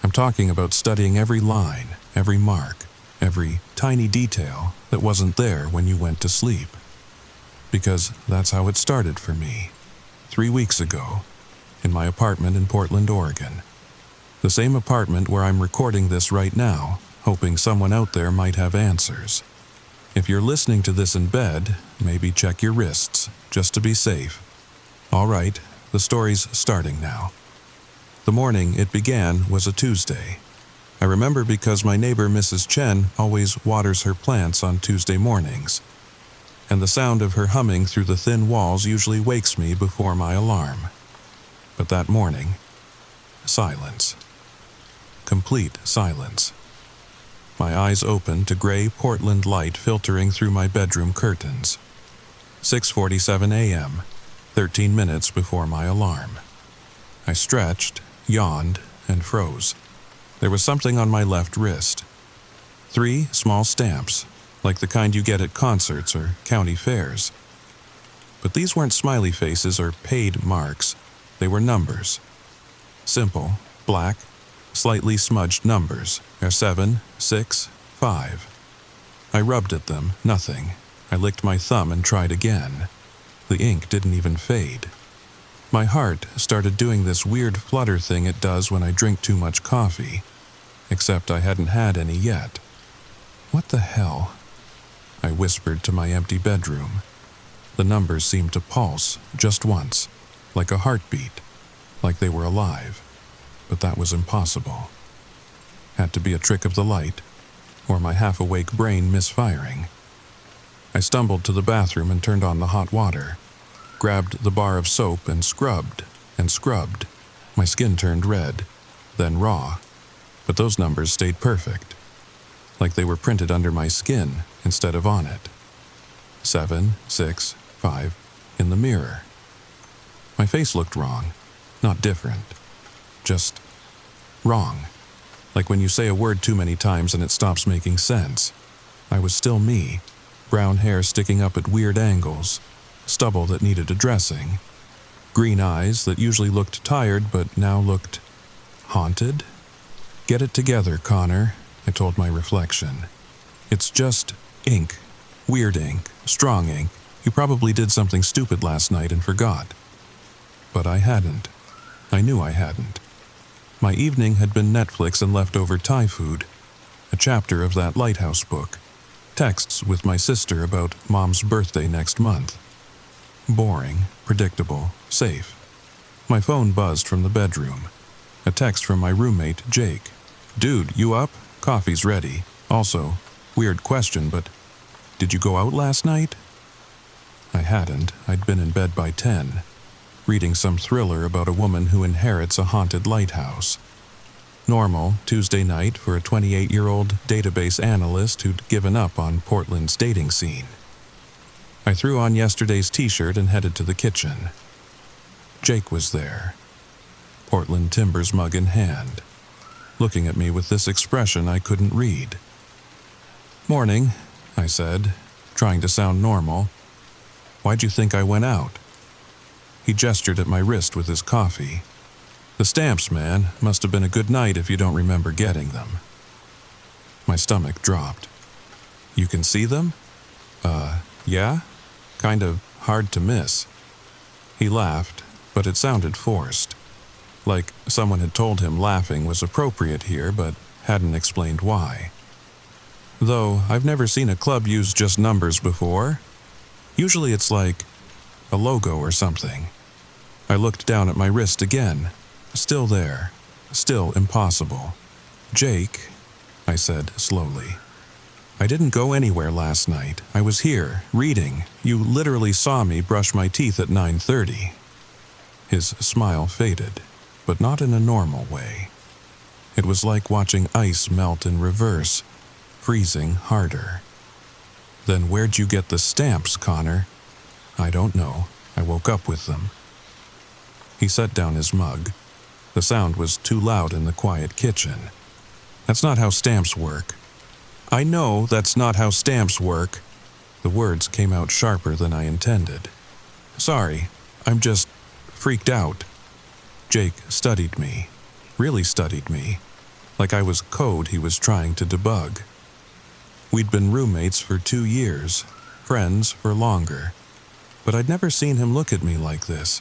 I'm talking about studying every line, every mark, every tiny detail that wasn't there when you went to sleep. Because that's how it started for me, 3 weeks ago, in my apartment in Portland, Oregon. The same apartment where I'm recording this right now, hoping someone out there might have answers. If you're listening to this in bed, maybe check your wrists, just to be safe. All right, the story's starting now. The morning it began was a Tuesday. I remember because my neighbor Mrs. Chen always waters her plants on Tuesday mornings, and the sound of her humming through the thin walls usually wakes me before my alarm. But that morning, silence. Complete silence. My eyes opened to gray Portland light filtering through my bedroom curtains. 6:47 a.m., 13 minutes before my alarm. I stretched, yawned, and froze. There was something on my left wrist. 3 small stamps, like the kind you get at concerts or county fairs. But these weren't smiley faces or paid marks. They were numbers. Simple, black, slightly smudged numbers. 7, 6, 5. I rubbed at them, nothing. I licked my thumb and tried again. The ink didn't even fade. My heart started doing this weird flutter thing it does when I drink too much coffee. Except I hadn't had any yet. What the hell? I whispered to my empty bedroom. The numbers seemed to pulse, just once, like a heartbeat, like they were alive. But that was impossible. Had to be a trick of the light, or my half-awake brain misfiring. I stumbled to the bathroom and turned on the hot water, grabbed the bar of soap and scrubbed and scrubbed. My skin turned red, then raw, but those numbers stayed perfect, like they were printed under my skin instead of on it. 7, 6, 5, in the mirror. My face looked wrong, not different. Just wrong. Like when you say a word too many times and it stops making sense. I was still me, brown hair sticking up at weird angles, stubble that needed addressing, green eyes that usually looked tired but now looked Haunted? Get it together, Connor, I told my reflection. It's just ink. Weird ink. Strong ink. You probably did something stupid last night and forgot. But I hadn't. I knew I hadn't. My evening had been Netflix and leftover Thai food, a chapter of that Lighthouse book, texts with my sister about Mom's birthday next month. Boring, predictable, safe. My phone buzzed from the bedroom. A text from my roommate, Jake. Dude, you up? Coffee's ready. Also, weird question, but did you go out last night? I hadn't. I'd been in bed by 10. Reading some thriller about a woman who inherits a haunted lighthouse. Normal Tuesday night for a 28-year-old database analyst who'd given up on Portland's dating scene. I threw on yesterday's t-shirt and headed to the kitchen. Jake was there, Portland Timbers mug in hand, looking at me with this expression I couldn't read. "Morning," I said, trying to sound normal. "Why'd you think I went out?" He gestured at my wrist with his coffee. "The stamps, man. Must have been a good night if you don't remember getting them." My stomach dropped. "You can see them?" Yeah? Kind of hard to miss." He laughed, but it sounded forced. Like someone had told him laughing was appropriate here, but hadn't explained why. "Though I've never seen a club use just numbers before. Usually it's like a logo or something." I looked down at my wrist again. Still there. Still impossible. "Jake," I said slowly. "I didn't go anywhere last night. I was here, reading. You literally saw me brush my teeth at 9:30. His smile faded, but not in a normal way. It was like watching ice melt in reverse, freezing harder. "Then where'd you get the stamps, Connor?" "I don't know. I woke up with them." He set down his mug. The sound was too loud in the quiet kitchen. "That's not how stamps work." "I know that's not how stamps work." The words came out sharper than I intended. "Sorry, I'm just freaked out." Jake studied me, really studied me, like I was code he was trying to debug. We'd been roommates for 2 years, friends for longer, but I'd never seen him look at me like this,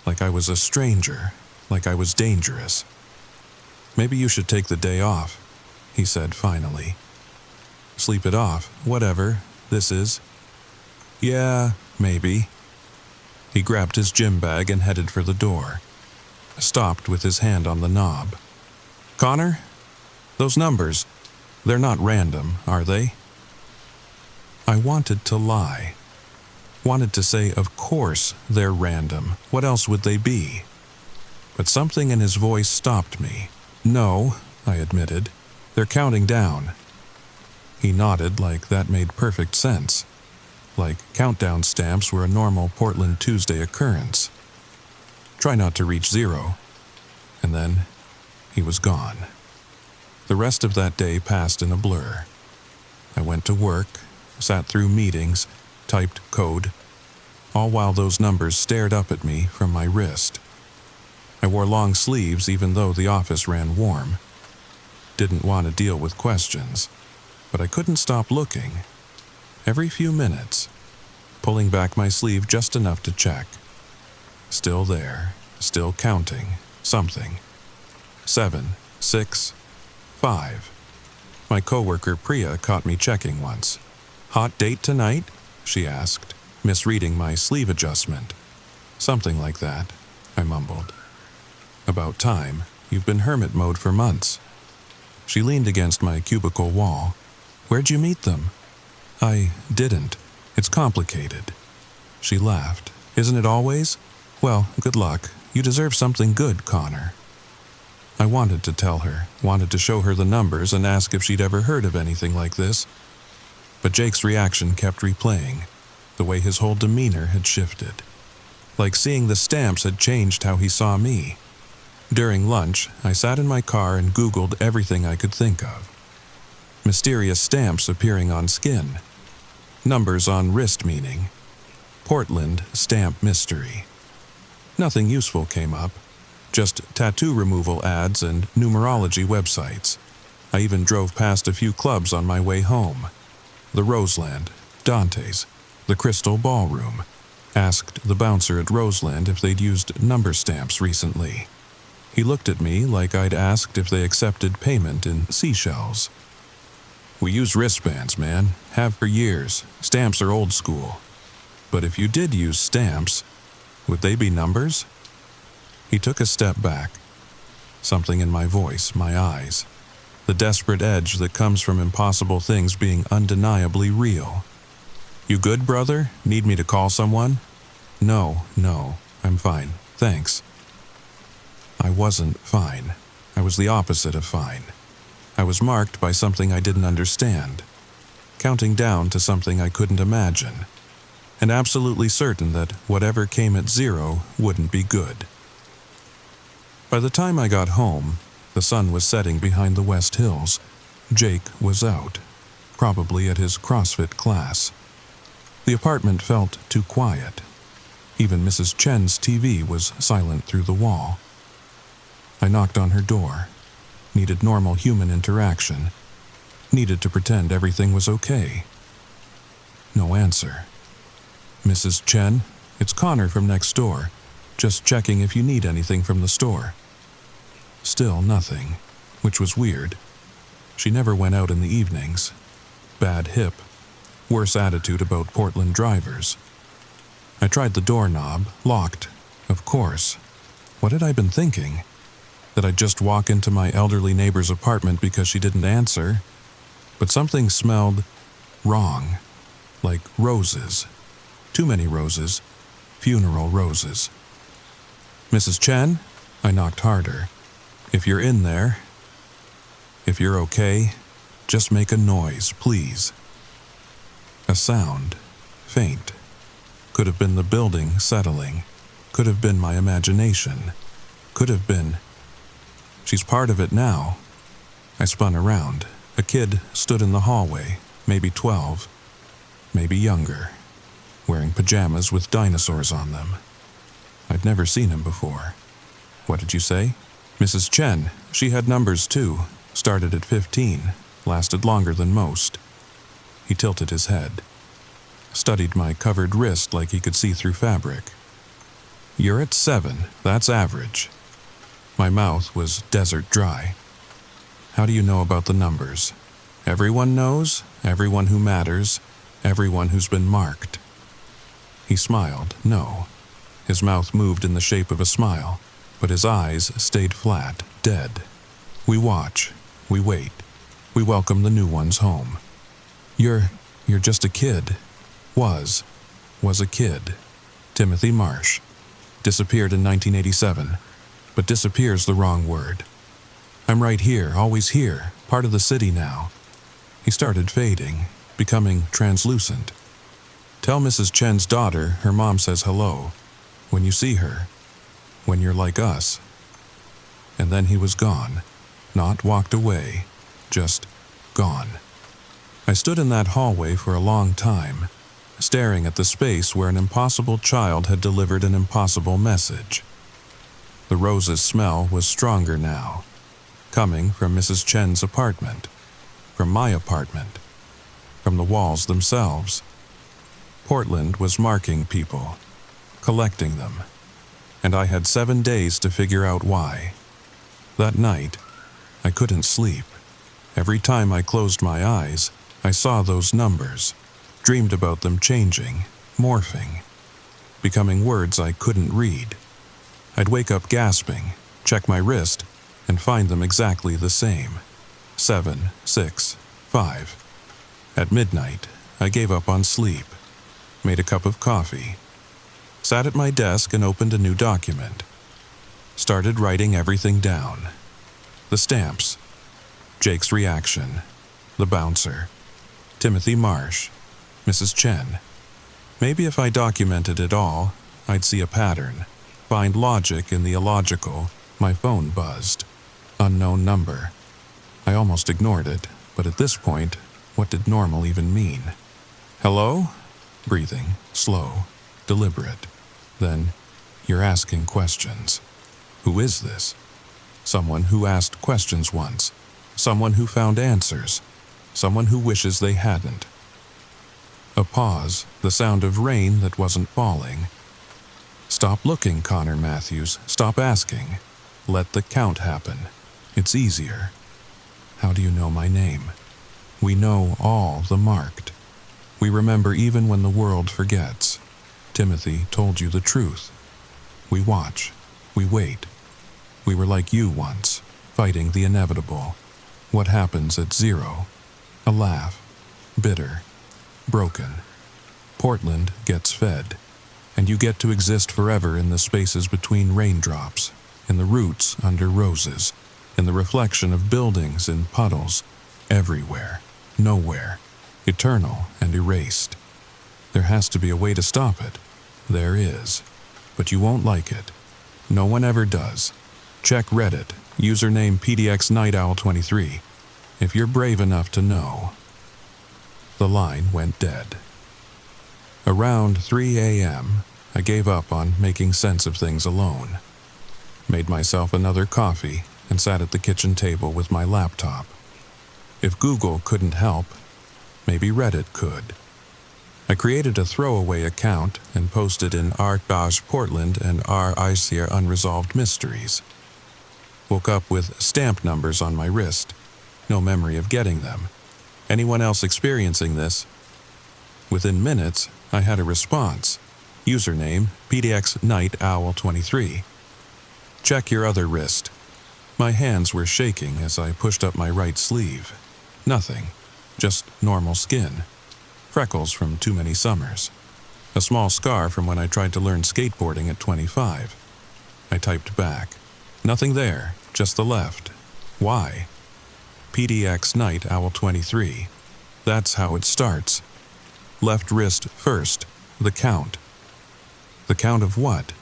like I was a stranger, like I was dangerous. "Maybe you should take the day off," he said finally. "Sleep it off, whatever this is." "Yeah, maybe." He grabbed his gym bag and headed for the door. Stopped with his hand on the knob. "Connor, those numbers, they're not random, are they?" I wanted to lie. Wanted to say, of course they're random. What else would they be? But something in his voice stopped me. "No," I admitted. "They're counting down." He nodded like that made perfect sense. Like countdown stamps were a normal Portland Tuesday occurrence. Try not to reach 0. And then he was gone. The rest of that day passed in a blur. I went to work, sat through meetings, typed code, all while those numbers stared up at me from my wrist. I wore long sleeves even though the office ran warm. Didn't want to deal with questions, but I couldn't stop looking. Every few minutes, pulling back my sleeve just enough to check. Still there, still counting, something. 7, 6, 5. My coworker Priya caught me checking once. "Hot date tonight?" she asked, misreading my sleeve adjustment. "Something like that," I mumbled. "About time. You've been hermit mode for months." She leaned against my cubicle wall. "Where'd you meet them?" "I didn't. It's complicated." She laughed. "Isn't it always? Well, good luck. You deserve something good, Connor." I wanted to tell her, wanted to show her the numbers and ask if she'd ever heard of anything like this. But Jake's reaction kept replaying, the way his whole demeanor had shifted. Like seeing the stamps had changed how he saw me. During lunch, I sat in my car and Googled everything I could think of. Mysterious stamps appearing on skin. Numbers on wrist meaning. Portland stamp mystery. Nothing useful came up. Just tattoo removal ads and numerology websites. I even drove past a few clubs on my way home. The Roseland, Dante's, the Crystal Ballroom. Asked the bouncer at Roseland if they'd used number stamps recently. He looked at me like I'd asked if they accepted payment in seashells. We use wristbands, man. Have for years. Stamps are old school. But if you did use stamps, would they be numbers? He took a step back. Something in my voice, my eyes. The desperate edge that comes from impossible things being undeniably real. You good, brother? Need me to call someone? No, I'm fine. Thanks. I wasn't fine. I was the opposite of fine. I was marked by something I didn't understand, counting down to something I couldn't imagine, and absolutely certain that whatever came at zero wouldn't be good. By the time I got home, the sun was setting behind the West Hills. Jake was out, probably at his CrossFit class. The apartment felt too quiet. Even Mrs. Chen's TV was silent through the wall. I knocked on her door. Needed normal human interaction. Needed to pretend everything was okay. No answer. Mrs. Chen, it's Connor from next door. Just checking if you need anything from the store. Still nothing, which was weird. She never went out in the evenings. Bad hip. Worse attitude about Portland drivers. I tried the doorknob, locked, of course. What had I been thinking? That I'd just walk into my elderly neighbor's apartment because she didn't answer? But something smelled wrong. Like roses. Too many roses. Funeral roses. Mrs. Chen? I knocked harder. If you're in there, if you're okay, just make a noise, please. A sound, faint. Could have been the building settling. Could have been my imagination. Could have been. She's part of it now. I spun around. A kid stood in the hallway, maybe 12, maybe younger, wearing pajamas with dinosaurs on them. I'd never seen him before. What did you say? Mrs. Chen. She had numbers too. Started at 15. Lasted longer than most. He tilted his head. Studied my covered wrist like he could see through fabric. You're at 7. That's average. My mouth was desert dry. How do you know about the numbers? Everyone knows. Everyone who matters. Everyone who's been marked. He smiled. No. His mouth moved in the shape of a smile, but his eyes stayed flat, dead. We watch. We wait. We welcome the new ones home. You're just a kid. Was a kid. Timothy Marsh. Disappeared in 1987. But disappear's the wrong word. I'm right here, always here, part of the city now. He started fading, becoming translucent. Tell Mrs. Chen's daughter her mom says hello. When you see her. When you're like us. And then he was gone. Not walked away. Just gone. I stood in that hallway for a long time, staring at the space where an impossible child had delivered an impossible message. The rose's smell was stronger now, coming from Mrs. Chen's apartment, from my apartment, from the walls themselves. Portland was marking people, collecting them, and I had 7 days to figure out why. That night, I couldn't sleep. Every time I closed my eyes, I saw those numbers, dreamed about them changing, morphing, becoming words I couldn't read. I'd wake up gasping, check my wrist, and find them exactly the same. 7, 6, 5. At midnight, I gave up on sleep, made a cup of coffee, sat at my desk and opened a new document. Started writing everything down. The stamps, Jake's reaction, the bouncer, Timothy Marsh, Mrs. Chen. Maybe if I documented it all, I'd see a pattern. Find logic in the illogical. My phone buzzed. Unknown number. I almost ignored it, but at this point, what did normal even mean? Hello? Breathing, slow, deliberate. Then, you're asking questions. Who is this? Someone who asked questions once. Someone who found answers. Someone who wishes they hadn't. A pause, the sound of rain that wasn't falling. Stop looking, Connor Matthews. Stop asking. Let the count happen. It's easier. How do you know my name? We know all the marked. We remember even when the world forgets. Timothy told you the truth. We watch. We wait. We were like you once, fighting the inevitable. What happens at 0? A laugh. Bitter. Broken. Portland gets fed. And you get to exist forever in the spaces between raindrops, in the roots under roses, in the reflection of buildings in puddles, everywhere, nowhere, eternal and erased. There has to be a way to stop it. There is. But you won't like it. No one ever does. Check Reddit, username PDXNightOwl23, if you're brave enough to know. The line went dead. Around 3 a.m., I gave up on making sense of things alone. Made myself another coffee and sat at the kitchen table with my laptop. If Google couldn't help, maybe Reddit could. I created a throwaway account and posted in r-portland and r-ICR unresolved mysteries. Woke up with stamp numbers on my wrist. No memory of getting them. Anyone else experiencing this? Within minutes, I had a response. Username, PDXNightOwl23. Check your other wrist. My hands were shaking as I pushed up my right sleeve. Nothing. Just normal skin. Freckles from too many summers. A small scar from when I tried to learn skateboarding at 25. I typed back. Nothing there, just the left. Why? PDXNightOwl23. That's how it starts. Left wrist first, the count. The count of what?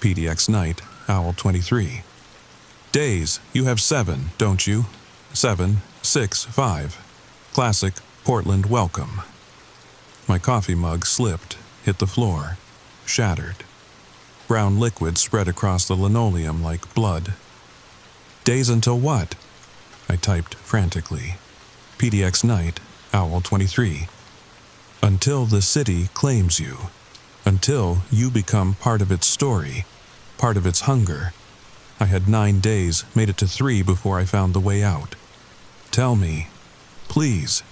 PDXNightOwl23. Days, you have 7, don't you? 7, 6, 5. Classic Portland welcome. My coffee mug slipped, hit the floor, shattered. Brown liquid spread across the linoleum like blood. Days until what? I typed frantically. PDXNightOwl23. Until the city claims you. Until you become part of its story, part of its hunger. I had 9 days, made it to 3 before I found the way out. Tell me, please.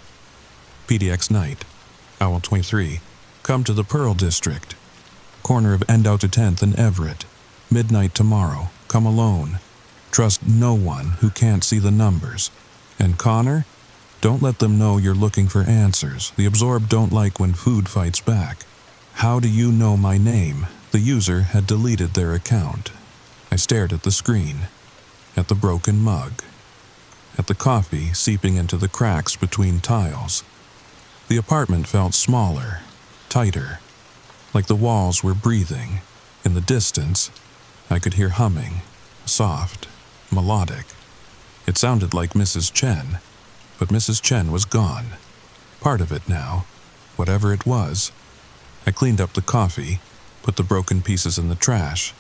PDXNightOwl23. Come to the Pearl District. Corner of End Out to 10th and Everett. Midnight tomorrow. Come alone. Trust no one who can't see the numbers. And Connor? Don't let them know you're looking for answers. The absorbed don't like when food fights back. How do you know my name? The user had deleted their account. I stared at the screen, at the broken mug, at the coffee seeping into the cracks between tiles. The apartment felt smaller, tighter, like the walls were breathing. In the distance, I could hear humming, soft, melodic. It sounded like Mrs. Chen, but Mrs. Chen was gone. Part of it now, whatever it was. I cleaned up the coffee, put the broken pieces in the trash,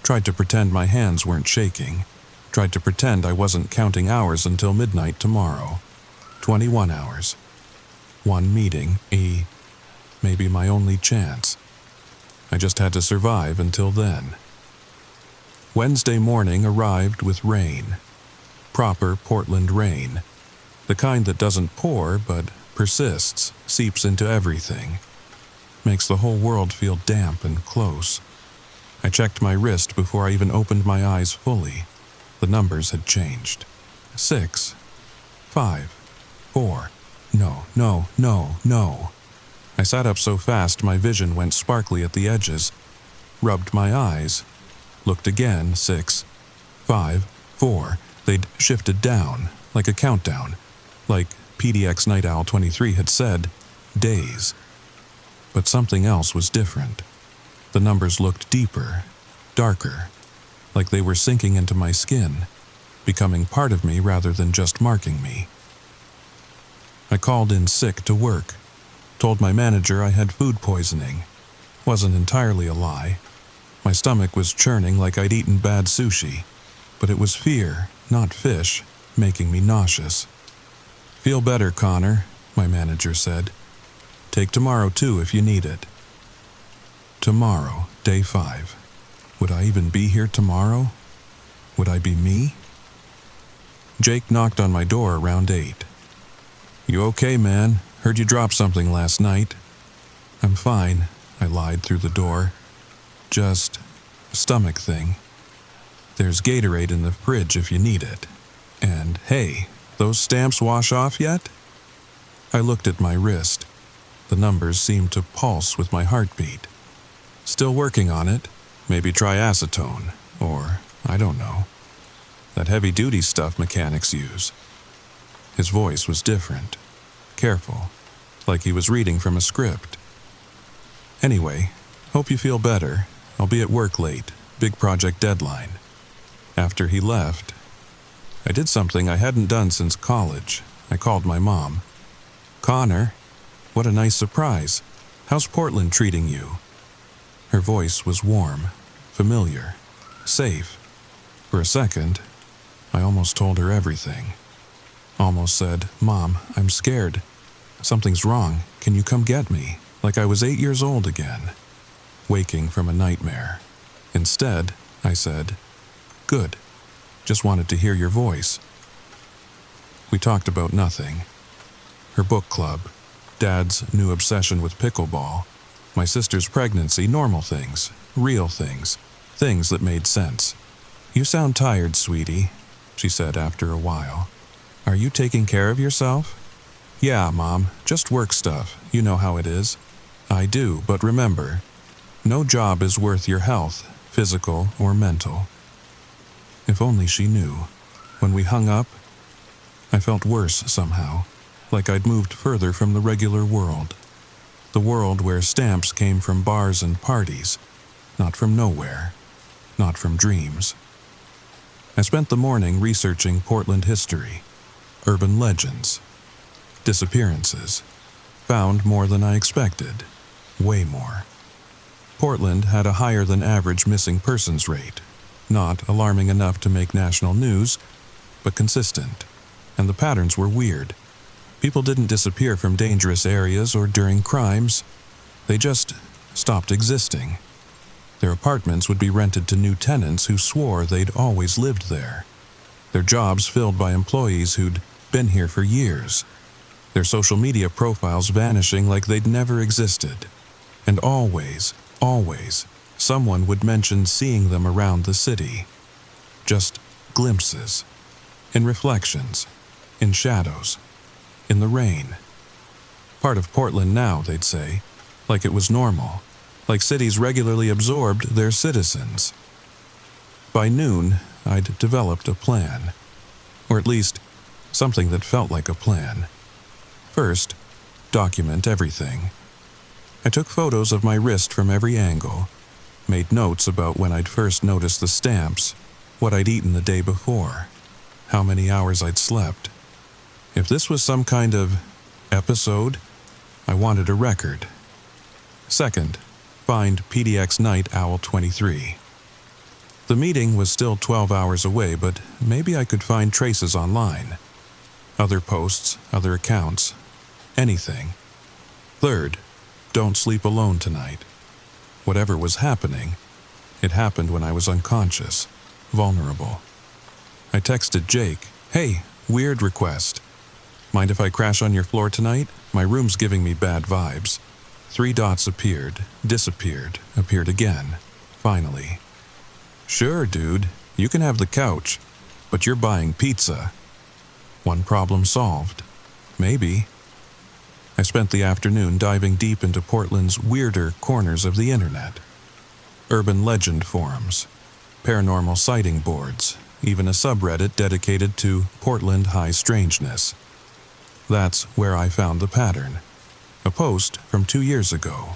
tried to pretend my hands weren't shaking, tried to pretend I wasn't counting hours until midnight tomorrow. 21 hours. One meeting, maybe my only chance. I just had to survive until then. Wednesday morning arrived with rain. Proper Portland rain. The kind that doesn't pour, but persists, seeps into everything. Makes the whole world feel damp and close. I checked my wrist before I even opened my eyes fully. The numbers had changed. 6, 5, 4. No. I sat up so fast my vision went sparkly at the edges. Rubbed my eyes. Looked again. 6, 5, 4. They'd shifted down, like a countdown. Like PDXNightOwl23 had said, days. But something else was different. The numbers looked deeper, darker, like they were sinking into my skin, becoming part of me rather than just marking me. I called in sick to work, told my manager I had food poisoning. Wasn't entirely a lie. My stomach was churning like I'd eaten bad sushi, but it was fear, not fish, making me nauseous. "Feel better, Connor," my manager said. "Take tomorrow too if you need it." Tomorrow, day 5. Would I even be here tomorrow? Would I be me? Jake knocked on my door around 8. "You okay, man? Heard you dropped something last night." "I'm fine," I lied through the door. "Just a stomach thing. There's Gatorade in the fridge if you need it. And hey, those stamps wash off yet?" I looked at my wrist. The numbers seemed to pulse with my heartbeat. "Still working on it. Maybe try acetone, or I don't know. That heavy-duty stuff mechanics use." His voice was different, careful, like he was reading from a script. "Anyway, hope you feel better. I'll be at work late, big project deadline." After he left, I did something I hadn't done since college. I called my mom. "Connor, what a nice surprise. How's Portland treating you?" Her voice was warm, familiar, safe. For a second, I almost told her everything. Almost said, "Mom, I'm scared. Something's wrong. Can you come get me?" Like I was 8 years old again, waking from a nightmare. Instead, I said, "Good. Just wanted to hear your voice." We talked about nothing. Her book club, Dad's new obsession with pickleball, my sister's pregnancy, normal things, real things, things that made sense. "You sound tired, sweetie," she said after a while. "Are you taking care of yourself?" "Yeah, Mom, just work stuff. You know how it is." "I do, but remember, no job is worth your health, physical or mental." If only she knew. When we hung up, I felt worse somehow, like I'd moved further from the regular world. The world where stamps came from bars and parties, not from nowhere, not from dreams. I spent the morning researching Portland history, urban legends, disappearances. Found more than I expected, way more. Portland had a higher than average missing persons rate, not alarming enough to make national news, but consistent, and the patterns were weird. People didn't disappear from dangerous areas or during crimes. They just stopped existing. Their apartments would be rented to new tenants who swore they'd always lived there. Their jobs filled by employees who'd been here for years. Their social media profiles vanishing like they'd never existed. And always, someone would mention seeing them around the city. Just glimpses. In reflections. In shadows. In the rain. Part of Portland now, they'd say, like it was normal, like cities regularly absorbed their citizens. By noon, I'd developed a plan, or at least something that felt like a plan. First, document everything. I took photos of my wrist from every angle, made notes about when I'd first noticed the stamps, what I'd eaten the day before, how many hours I'd slept. If this was some kind of episode, I wanted a record. Second, find PDX Night Owl 23. The meeting was still 12 hours away, but maybe I could find traces online. Other posts, other accounts, anything. Third, don't sleep alone tonight. Whatever was happening, it happened when I was unconscious, vulnerable. I texted Jake, "Hey, weird request. Mind if I crash on your floor tonight? My room's giving me bad vibes." 3 dots appeared, disappeared, appeared again, finally. "Sure, dude, you can have the couch, but you're buying pizza." One problem solved. Maybe. I spent the afternoon diving deep into Portland's weirder corners of the internet. Urban legend forums, paranormal sighting boards, even a subreddit dedicated to Portland high strangeness. That's where I found the pattern. A post from 2 years ago.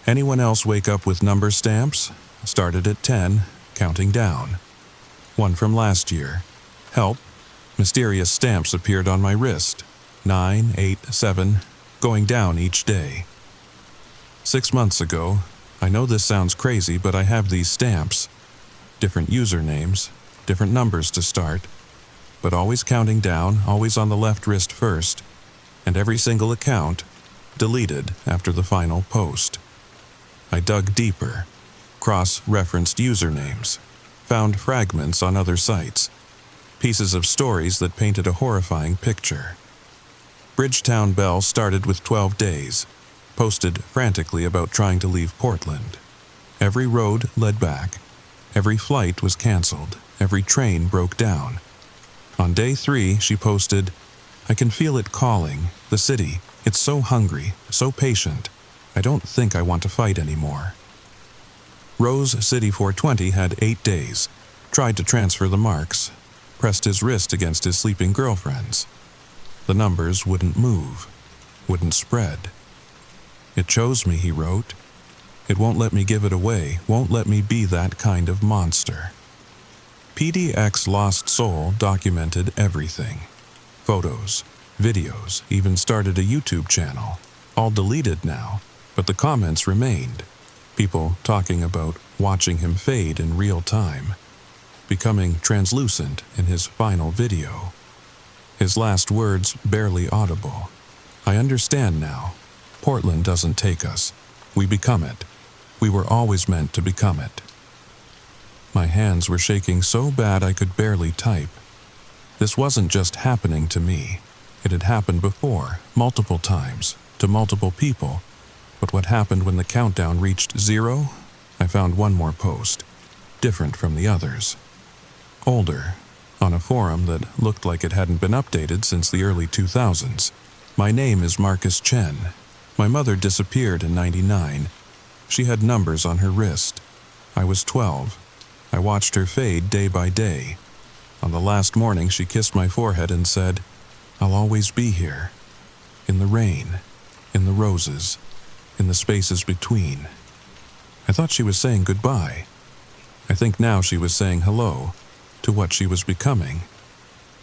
Anyone else wake up with number stamps? Started at 10, counting down. One from last year. Help. Mysterious stamps appeared on my wrist. 9, 8, 7, going down each day. 6 months ago, I know this sounds crazy, but I have these stamps. Different usernames, different numbers to start, but always counting down, always on the left wrist first, and every single account deleted after the final post. I dug deeper, cross-referenced usernames, found fragments on other sites, pieces of stories that painted a horrifying picture. Bridgetown Belle started with 12 days, posted frantically about trying to leave Portland. Every road led back. Every flight was canceled. Every train broke down. On day 3, she posted, "I can feel it calling, the city. It's so hungry, so patient. I don't think I want to fight anymore." Rose City 420 had 8 days, tried to transfer the marks, pressed his wrist against his sleeping girlfriend's. The numbers wouldn't move, wouldn't spread. "It chose me," he wrote. "It won't let me give it away, won't let me be that kind of monster." PDX Lost Soul documented everything. Photos, videos, even started a YouTube channel. All deleted now, but the comments remained. People talking about watching him fade in real time, becoming translucent in his final video. His last words barely audible. "I understand now. Portland doesn't take us. We become it. We were always meant to become it." My hands were shaking so bad I could barely type. This wasn't just happening to me. It had happened before, multiple times, to multiple people. But what happened when the countdown reached 0? I found one more post, different from the others. Older, on a forum that looked like it hadn't been updated since the early 2000s. "My name is Marcus Chen. My mother disappeared in 99. She had numbers on her wrist. I was 12. I watched her fade day by day. On the last morning, she kissed my forehead and said, 'I'll always be here. In the rain, in the roses, in the spaces between.' I thought she was saying goodbye. I think now she was saying hello to what she was becoming.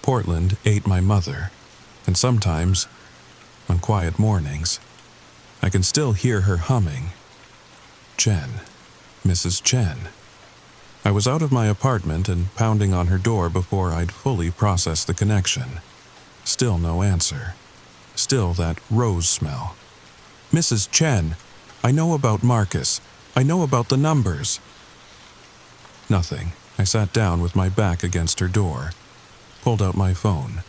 Portland ate my mother, and sometimes, on quiet mornings, I can still hear her humming. Chen, Mrs. Chen." I was out of my apartment and pounding on her door before I'd fully processed the connection. Still no answer. Still that rose smell. "Mrs. Chen, I know about Marcus. I know about the numbers." Nothing. I sat down with my back against her door, pulled out my phone,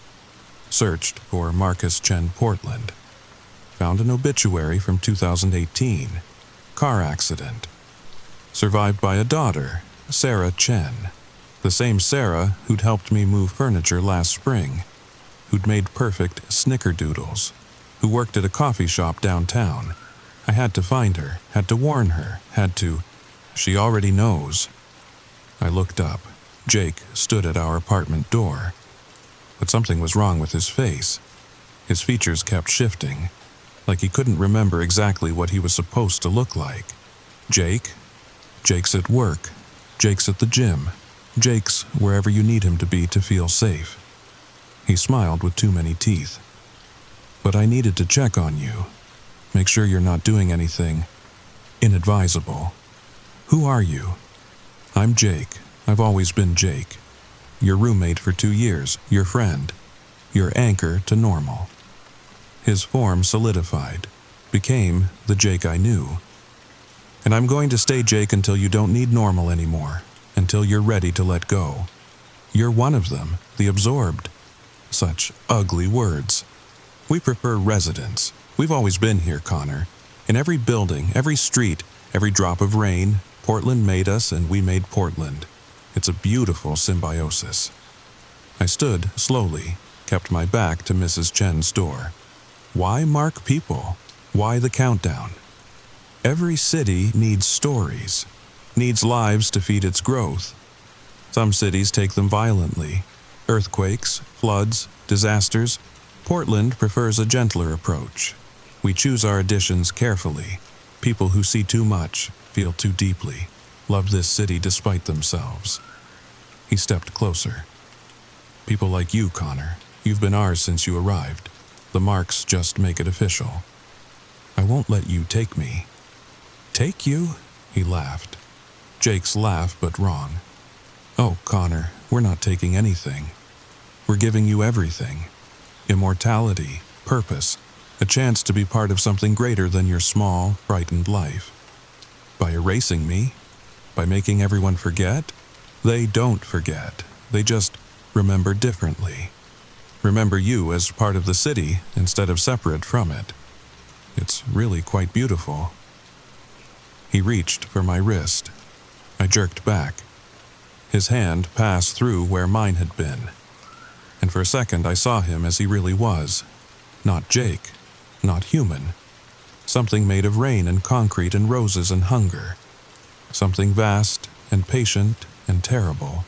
searched for Marcus Chen Portland. Found an obituary from 2018. Car accident. Survived by a daughter, Sarah Chen. The same Sarah who'd helped me move furniture last spring, who'd made perfect snickerdoodles, who worked at a coffee shop downtown. I had to find her, had to warn her, had to... She already knows. I looked up. Jake stood at our apartment door. But something was wrong with his face. His features kept shifting, like he couldn't remember exactly what he was supposed to look like. Jake? Jake's at work. Jake's at the gym. Jake's wherever you need him to be to feel safe. He smiled with too many teeth. "But I needed to check on you. Make sure you're not doing anything inadvisable. Who are you?" "I'm Jake. I've always been Jake. Your roommate for 2 years, your friend, your anchor to normal." His form solidified, became the Jake I knew. "And I'm going to stay Jake until you don't need normal anymore, until you're ready to let go. You're one of them, the absorbed." Such ugly words. "We prefer residents. We've always been here, Connor. In every building, every street, every drop of rain, Portland made us and we made Portland. It's a beautiful symbiosis." I stood slowly, kept my back to Mrs. Chen's door. Why mark people? Why the countdown? Every city needs stories, needs lives to feed its growth. Some cities take them violently. Earthquakes, floods, disasters. Portland prefers a gentler approach. We choose our additions carefully. People who see too much, feel too deeply, love this city despite themselves. He stepped closer. "People like you, Connor. You've been ours since you arrived. The marks just make it official. I won't let you take me." "Take you?" He laughed. Jake's laugh, but wrong. "Oh, Connor, we're not taking anything. We're giving you everything. Immortality, purpose, a chance to be part of something greater than your small, frightened life. By erasing me? By making everyone forget? They don't forget. They just remember differently. Remember you as part of the city instead of separate from it. It's really quite beautiful." He reached for my wrist. I jerked back. His hand passed through where mine had been. And for a second I saw him as he really was. Not Jake. Not human. Something made of rain and concrete and roses and hunger. Something vast and patient and terrible.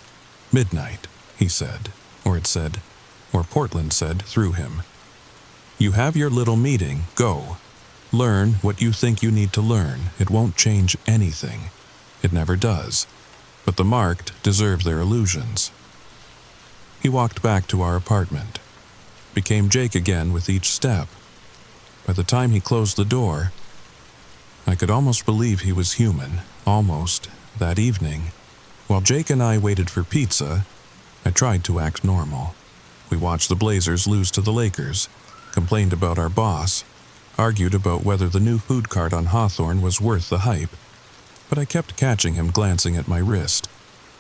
"Midnight," he said, or it said, or Portland said through him. "You have your little meeting, go. Learn what you think you need to learn. It won't change anything. It never does. But the marked deserve their illusions." He walked back to our apartment. Became Jake again with each step. By the time he closed the door, I could almost believe he was human, almost, that evening. While Jake and I waited for pizza, I tried to act normal. We watched the Blazers lose to the Lakers, complained about our boss, argued about whether the new food cart on Hawthorne was worth the hype, but I kept catching him glancing at my wrist,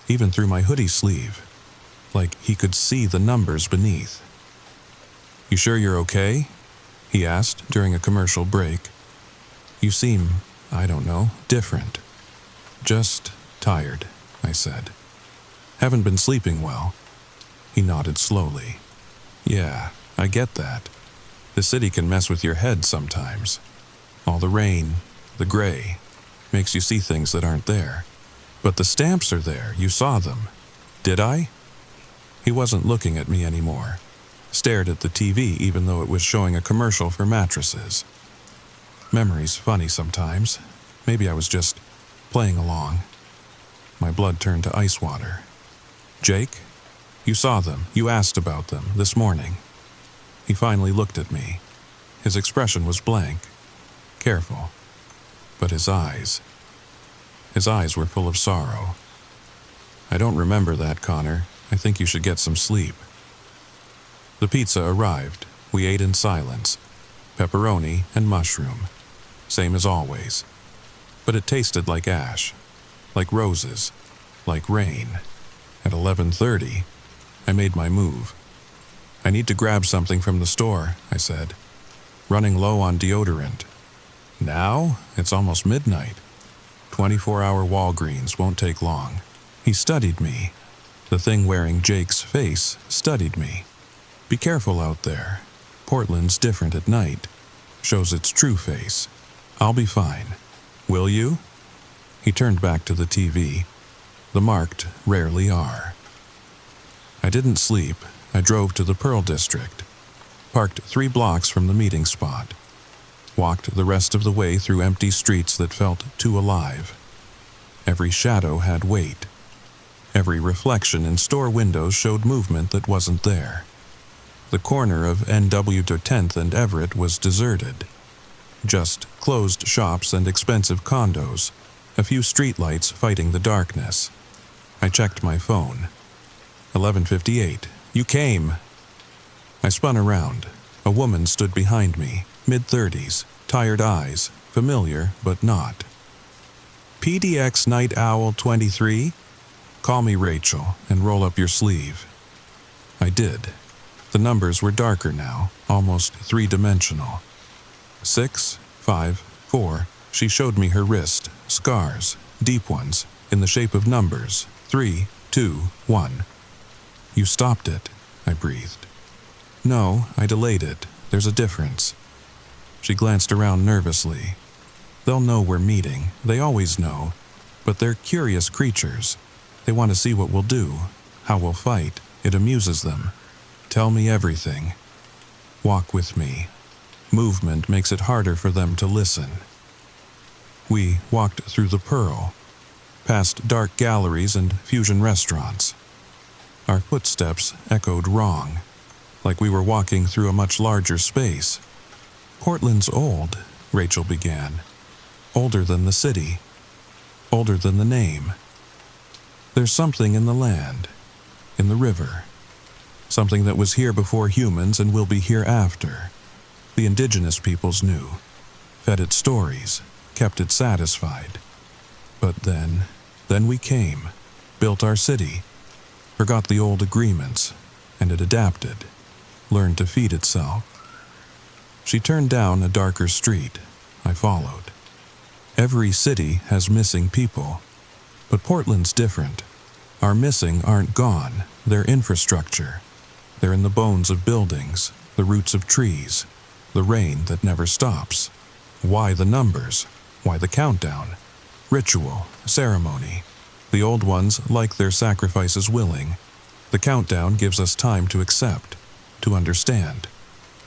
even through my hoodie sleeve, like he could see the numbers beneath. "You sure you're okay?" he asked during a commercial break. "You seem, I don't know, different." "Just tired," I said. "Haven't been sleeping well." He nodded slowly. "Yeah, I get that. The city can mess with your head sometimes. All the rain, the gray, makes you see things that aren't there. But the stamps are there, you saw them. Did I?" He wasn't looking at me anymore. Stared at the TV even though it was showing a commercial for mattresses. Memory's funny sometimes. Maybe I was just playing along. My blood turned to ice water. "Jake, you saw them, you asked about them, this morning." He finally looked at me. His expression was blank, careful. But his eyes were full of sorrow. "I don't remember that, Connor. I think you should get some sleep." The pizza arrived. We ate in silence. Pepperoni and mushroom. Same as always. But it tasted like ash. Like roses. Like rain. At 11:30, I made my move. "I need to grab something from the store," I said. "Running low on deodorant." "Now? It's almost midnight." 24-hour Walgreens won't take long." He studied me. The thing wearing Jake's face studied me. "Be careful out there. Portland's different at night. Shows its true face. I'll be fine. Will you?" He turned back to the TV. The marked rarely are. I didn't sleep. I drove to the Pearl District. Parked 3 blocks from the meeting spot. Walked the rest of the way through empty streets that felt too alive. Every shadow had weight. Every reflection in store windows showed movement that wasn't there. The corner of NW to 10th and Everett was deserted. Just closed shops and expensive condos, a few streetlights fighting the darkness. I checked my phone. 11:58. "You came." I spun around. A woman stood behind me, mid-30s, tired eyes, familiar but not. "PDX Night Owl 23? Call me Rachel and roll up your sleeve." I did. The numbers were darker now, almost 3-dimensional. 6, 5, 4. She showed me her wrist, scars, deep ones, in the shape of numbers. 3, 2, 1. "You stopped it," I breathed. "No, I delayed it. There's a difference." She glanced around nervously. "They'll know we're meeting. They always know. But they're curious creatures. They want to see what we'll do, how we'll fight. It amuses them. Tell me everything. Walk with me. Movement makes it harder for them to listen." We walked through the Pearl, past dark galleries and fusion restaurants. Our footsteps echoed wrong, like we were walking through a much larger space. "Portland's old," Rachel began. "Older than the city." older than the name. There's something in the land, in the river, something that was here before humans and will be here after. The indigenous peoples knew, fed it stories, kept it satisfied. But then we came, built our city, forgot the old agreements, and it adapted, learned to feed itself. She turned down a darker street. I followed. Every city has missing people, but Portland's different. Our missing aren't gone, they're infrastructure. They're in the bones of buildings, the roots of trees, the rain that never stops. Why the numbers? Why the countdown? Ritual, ceremony. The old ones like their sacrifices willing. The countdown gives us time to accept, to understand,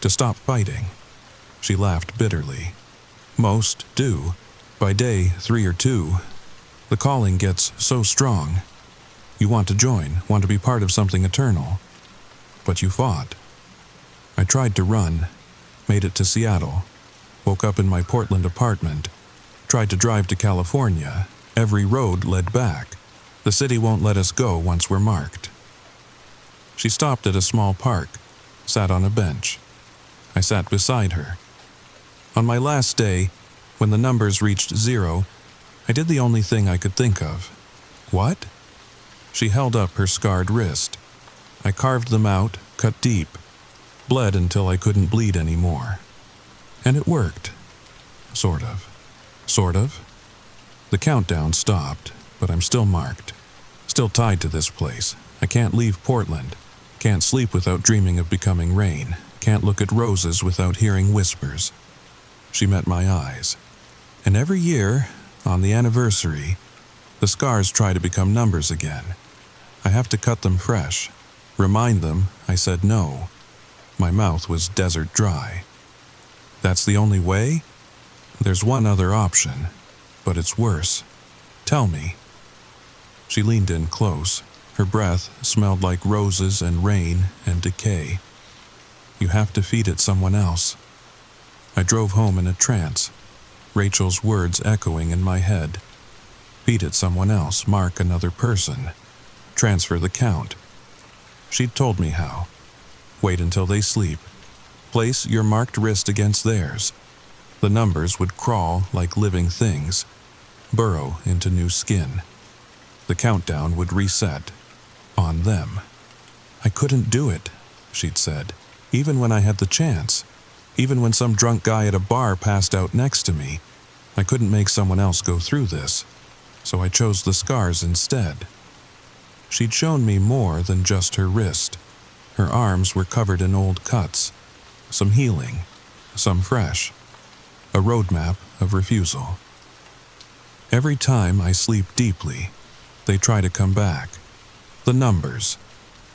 to stop fighting. She laughed bitterly. Most do. By day 3 or 2, the calling gets so strong. You want to join, want to be part of something eternal. But you fought. I tried to run, made it to Seattle, woke up in my Portland apartment, tried to drive to California. Every road led back. The city won't let us go once we're marked. She stopped at a small park, sat on a bench. I sat beside her. On my last day, when the numbers reached 0, I did the only thing I could think of. What? She held up her scarred wrist. I carved them out, cut deep, bled until I couldn't bleed anymore. And it worked. Sort of. Sort of. The countdown stopped, but I'm still marked. Still tied to this place. I can't leave Portland. Can't sleep without dreaming of becoming rain. Can't look at roses without hearing whispers. She met my eyes. And every year, on the anniversary, the scars try to become numbers again. I have to cut them fresh. Remind them I said no. My mouth was desert dry. That's the only way? There's one other option, but it's worse. Tell me. She leaned in close. Her breath smelled like roses and rain and decay. You have to feed it someone else. I drove home in a trance, Rachel's words echoing in my head. Feed it someone else, mark another person. Transfer the count. She'd told me how. Wait until they sleep. Place your marked wrist against theirs. The numbers would crawl like living things, burrow into new skin. The countdown would reset on them. I couldn't do it, she'd said, even when I had the chance. Even when some drunk guy at a bar passed out next to me, I couldn't make someone else go through this, so I chose the scars instead. She'd shown me more than just her wrist. Her arms were covered in old cuts, some healing, some fresh, a roadmap of refusal. Every time I sleep deeply, they try to come back. The numbers.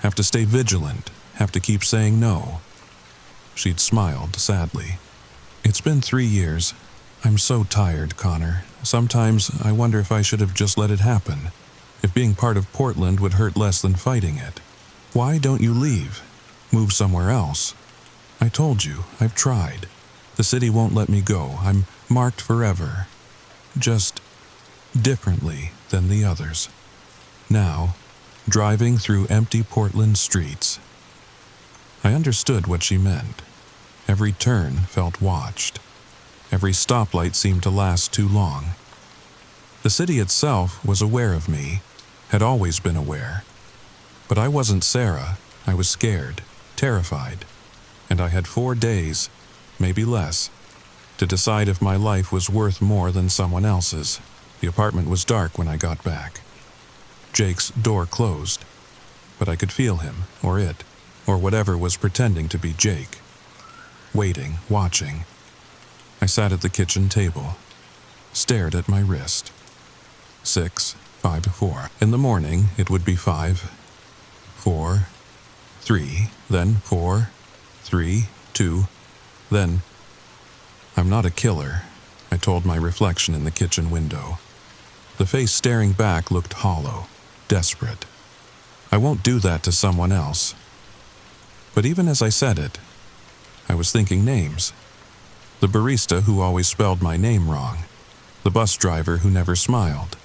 Have to stay vigilant, have to keep saying no. She'd smiled sadly. It's been 3 years. I'm so tired, Connor. Sometimes I wonder if I should have just let it happen. If being part of Portland would hurt less than fighting it. Why don't you leave? Move somewhere else. I told you, I've tried. The city won't let me go. I'm marked forever. Just differently than the others. Now, driving through empty Portland streets. I understood what she meant. Every turn felt watched. Every stoplight seemed to last too long. The city itself was aware of me, had always been aware. But I wasn't Sarah. I was scared, terrified. And I had 4 days, maybe less, to decide if my life was worth more than someone else's. The apartment was dark when I got back. Jake's door closed, but I could feel him, or it, or whatever was pretending to be Jake. Waiting, watching. I sat at the kitchen table, stared at my wrist. 6, 5, 4. In the morning, it would be 5, 4, 3, then 4, 3, 2, then... I'm not a killer, I told my reflection in the kitchen window. The face staring back looked hollow, desperate. I won't do that to someone else. But even as I said it, I was thinking names. The barista who always spelled my name wrong. The bus driver who never smiled.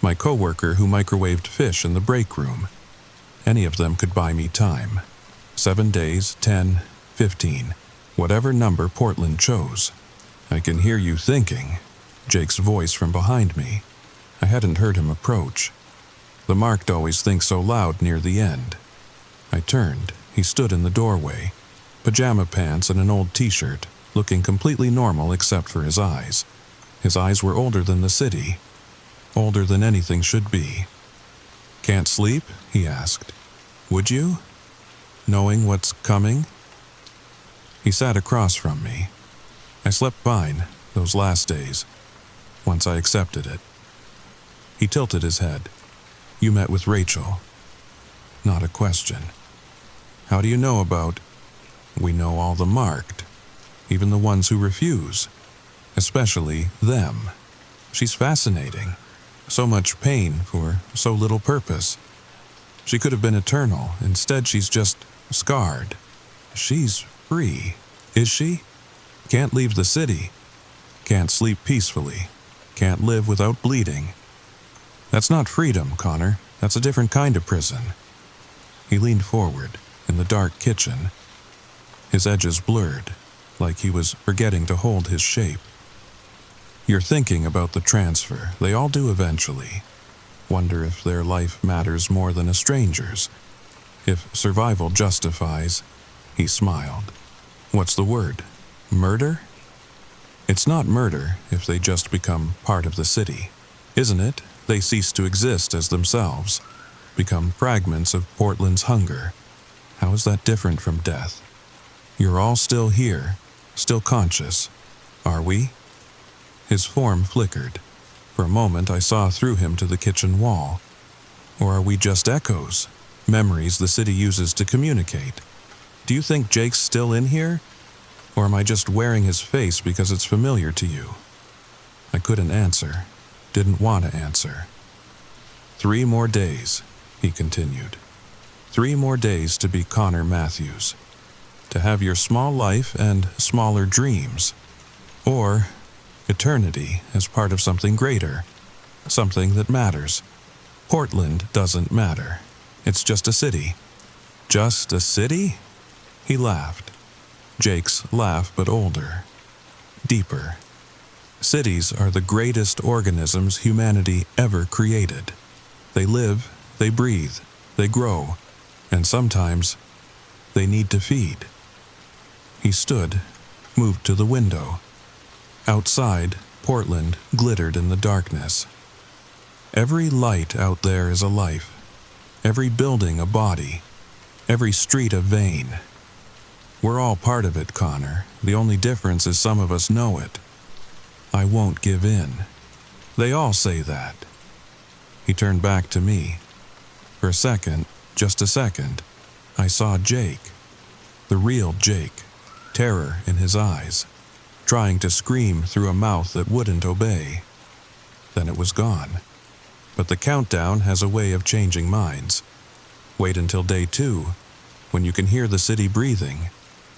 my coworker who microwaved fish in the break room. Any of them could buy me time. 7 days, 10, 15, whatever number Portland chose. I can hear you thinking, Jake's voice from behind me. I hadn't heard him approach. The marked always think so loud near the end. I turned. He stood in the doorway, pajama pants and an old t-shirt, looking completely normal except for his eyes. His eyes were older than the city, older than anything should be. "Can't sleep?" he asked. "Would you? Knowing what's coming?" He sat across from me. I slept fine those last days, once I accepted it. He tilted his head. "You met with Rachel." Not a question. "How do you know about—" "We know all the marked, even the ones who refuse, especially them. She's fascinating. So much pain for so little purpose. She could have been eternal. Instead, she's just scarred. She's free, is she? Can't leave the city. Can't sleep peacefully. Can't live without bleeding. That's not freedom, Connor. That's a different kind of prison." He leaned forward in the dark kitchen, his edges blurred, like he was forgetting to hold his shape. "You're thinking about the transfer. They all do eventually. Wonder if their life matters more than a stranger's. If survival justifies—" He smiled. "What's the word? Murder? It's not murder if they just become part of the city, isn't it? They cease to exist as themselves, become fragments of Portland's hunger. How is that different from death? You're all still here, still conscious. Are we?" His form flickered. For a moment I saw through him to the kitchen wall. Or are we just echoes? Memories the city uses to communicate? Do you think Jake's still in here? Or am I just wearing his face because it's familiar to you? I couldn't answer. Didn't want to answer. 3 more days, he continued. 3 more days to be Connor Matthews. To have your small life and smaller dreams. Or eternity as part of something greater. Something that matters. Portland doesn't matter. It's just a city. Just a city? He laughed. Jake's laugh, but older. Deeper. Cities are the greatest organisms humanity ever created. They live, they breathe, they grow, and sometimes they need to feed. He stood, moved to the window. Outside, Portland glittered in the darkness. Every light out there is a life. Every building a body. Every street a vein. We're all part of it, Connor. The only difference is some of us know it. I won't give in. They all say that. He turned back to me. For a second, just a second, I saw Jake. The real Jake. Terror in his eyes. Trying to scream through a mouth that wouldn't obey. Then it was gone. But the countdown has a way of changing minds. Wait until day 2, when you can hear the city breathing,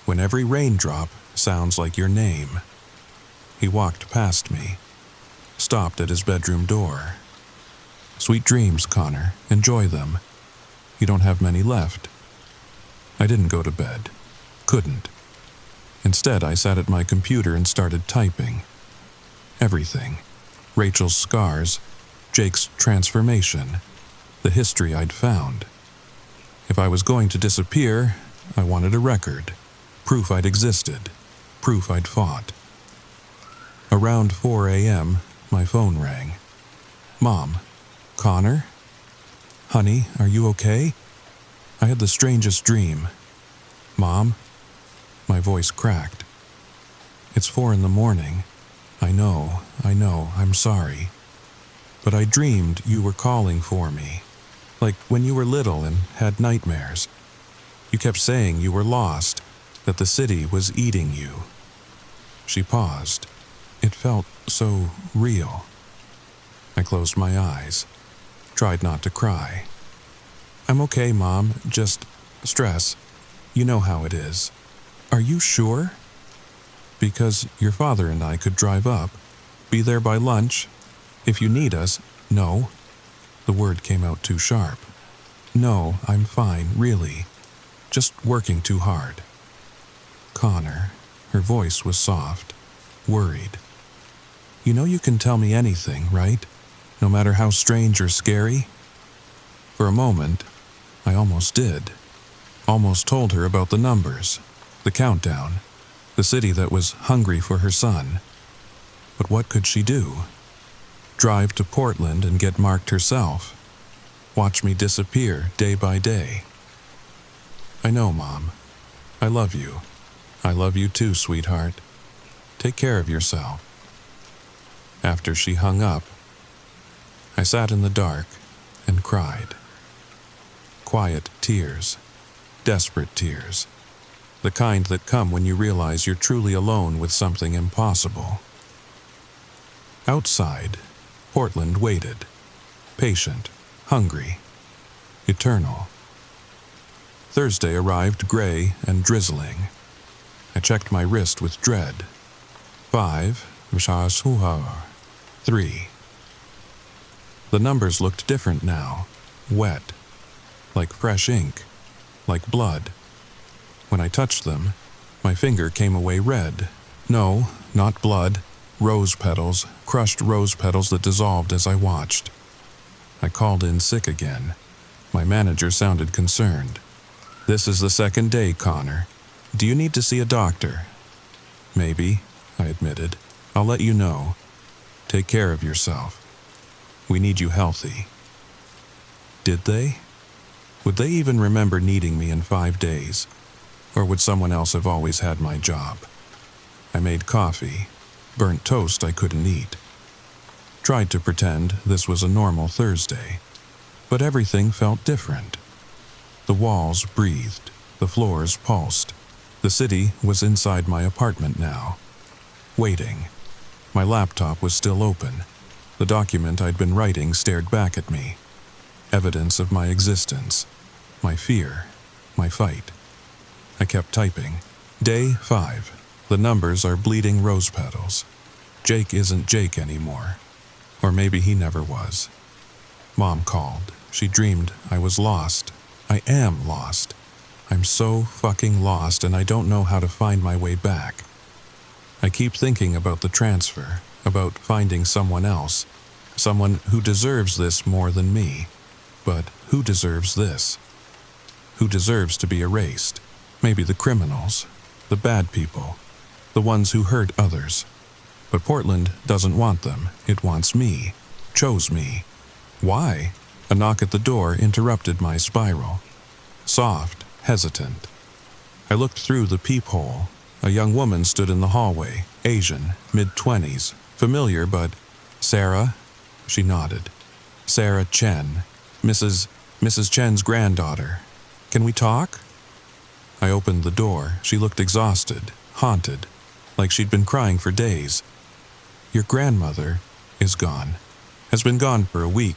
when every raindrop sounds like your name. He walked past me, stopped at his bedroom door. Sweet dreams, Connor. Enjoy them. You don't have many left. I didn't go to bed. Couldn't. Instead, I sat at my computer and started typing. Everything. Rachel's scars, Jake's transformation, the history I'd found. If I was going to disappear, I wanted a record. Proof I'd existed. Proof I'd fought. Around 4 a.m., my phone rang. Mom. Connor? Honey, are you okay? I had the strangest dream. Mom? My voice cracked. It's 4 in the morning. I know, I'm sorry. But I dreamed you were calling for me. Like when you were little and had nightmares. You kept saying you were lost, that the city was eating you. She paused. It felt so real. I closed my eyes, tried not to cry. I'm okay, Mom, just stress. You know how it is. Are you sure? Because your father and I could drive up, be there by lunch. If you need us, no. The word came out too sharp. No, I'm fine, really. Just working too hard. Connor. Her voice was soft, worried. You know you can tell me anything, right? No matter how strange or scary? For a moment, I almost did. Almost told her about the numbers, the countdown, the city that was hungry for her son. But what could she do? Drive to Portland and get marked herself? Watch me disappear day by day? I know, Mom. I love you. I love you too, sweetheart. Take care of yourself. After she hung up, I sat in the dark and cried. Quiet tears, desperate tears, the kind that come when you realize you're truly alone with something impossible. Outside, Portland waited, patient, hungry, eternal. Thursday arrived gray and drizzling. I checked my wrist with dread. 5, 3. The numbers looked different now, wet, like fresh ink, like blood. When I touched them, my finger came away red. No, not blood, rose petals, crushed rose petals that dissolved as I watched. I called in sick again. My manager sounded concerned. This is the second day, Connor. Do you need to see a doctor? Maybe, I admitted. I'll let you know. Take care of yourself. We need you healthy. Did they? Would they even remember needing me in 5 days? Or would someone else have always had my job? I made coffee, burnt toast I couldn't eat. Tried to pretend this was a normal Thursday, but everything felt different. The walls breathed, the floors pulsed. The city was inside my apartment now, waiting. My laptop was still open. The document I'd been writing stared back at me. Evidence of my existence, my fear, my fight. I kept typing. Day 5. The numbers are bleeding rose petals. Jake isn't Jake anymore. Or maybe he never was. Mom called. She dreamed I was lost. I am lost. I'm so fucking lost and I don't know how to find my way back. I keep thinking about the transfer, about finding someone else, someone who deserves this more than me. But who deserves this? Who deserves to be erased? Maybe the criminals, the bad people, the ones who hurt others. But Portland doesn't want them. It wants me, chose me. Why? A knock at the door interrupted my spiral. Soft, hesitant. I looked through the peephole. A young woman stood in the hallway, Asian, mid-20s, familiar but... Sarah? She nodded. Sarah Chen, Mrs. Chen's granddaughter. Can we talk? I opened the door. She looked exhausted, haunted, like she'd been crying for days. Your grandmother is gone. Has been gone for a week,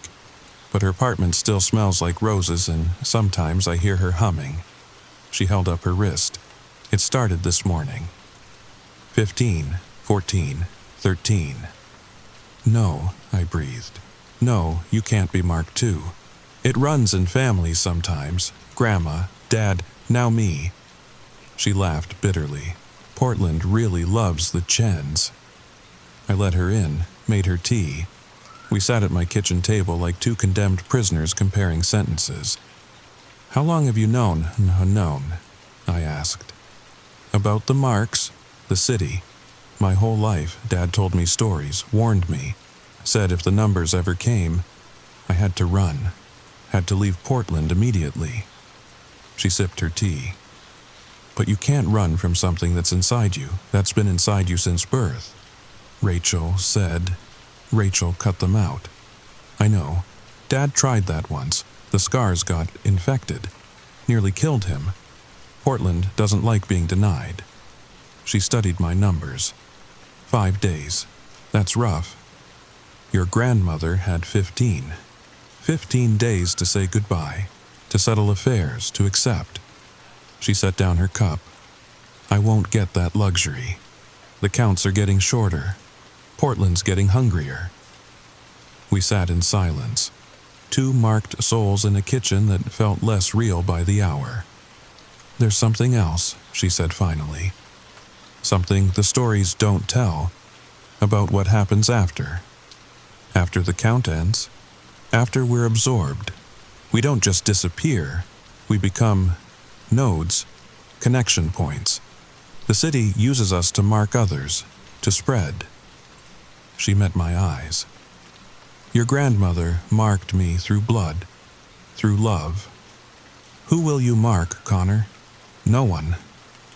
but her apartment still smells like roses and sometimes I hear her humming. She held up her wrist. It started this morning. 15, 14, 13. No, I breathed. No, you can't be marked too. It runs in families sometimes. Grandma, Dad, now me. She laughed bitterly. Portland really loves the Chens. I let her in, made her tea. We sat at my kitchen table like two condemned prisoners comparing sentences. How long have you known? I asked. About the marks, the city. My whole life, Dad told me stories, warned me, said if the numbers ever came, I had to run, had to leave Portland immediately. She sipped her tea. But you can't run from something that's inside you, that's been inside you since birth. Rachel said. Rachel cut them out. I know. Dad tried that once. The scars got infected. Nearly killed him. Portland doesn't like being denied. She studied my numbers. 5 days. That's rough. Your grandmother had 15. 15 days to say goodbye, to settle affairs, to accept. She set down her cup. I won't get that luxury. The counts are getting shorter. Portland's getting hungrier. We sat in silence. 2 marked souls in a kitchen that felt less real by the hour. "There's something else," she said finally. "Something the stories don't tell, about what happens after. After the count ends, after we're absorbed, we don't just disappear, we become nodes, connection points. The city uses us to mark others, to spread." She met my eyes. "Your grandmother marked me through blood, through love. Who will you mark, Connor? No one.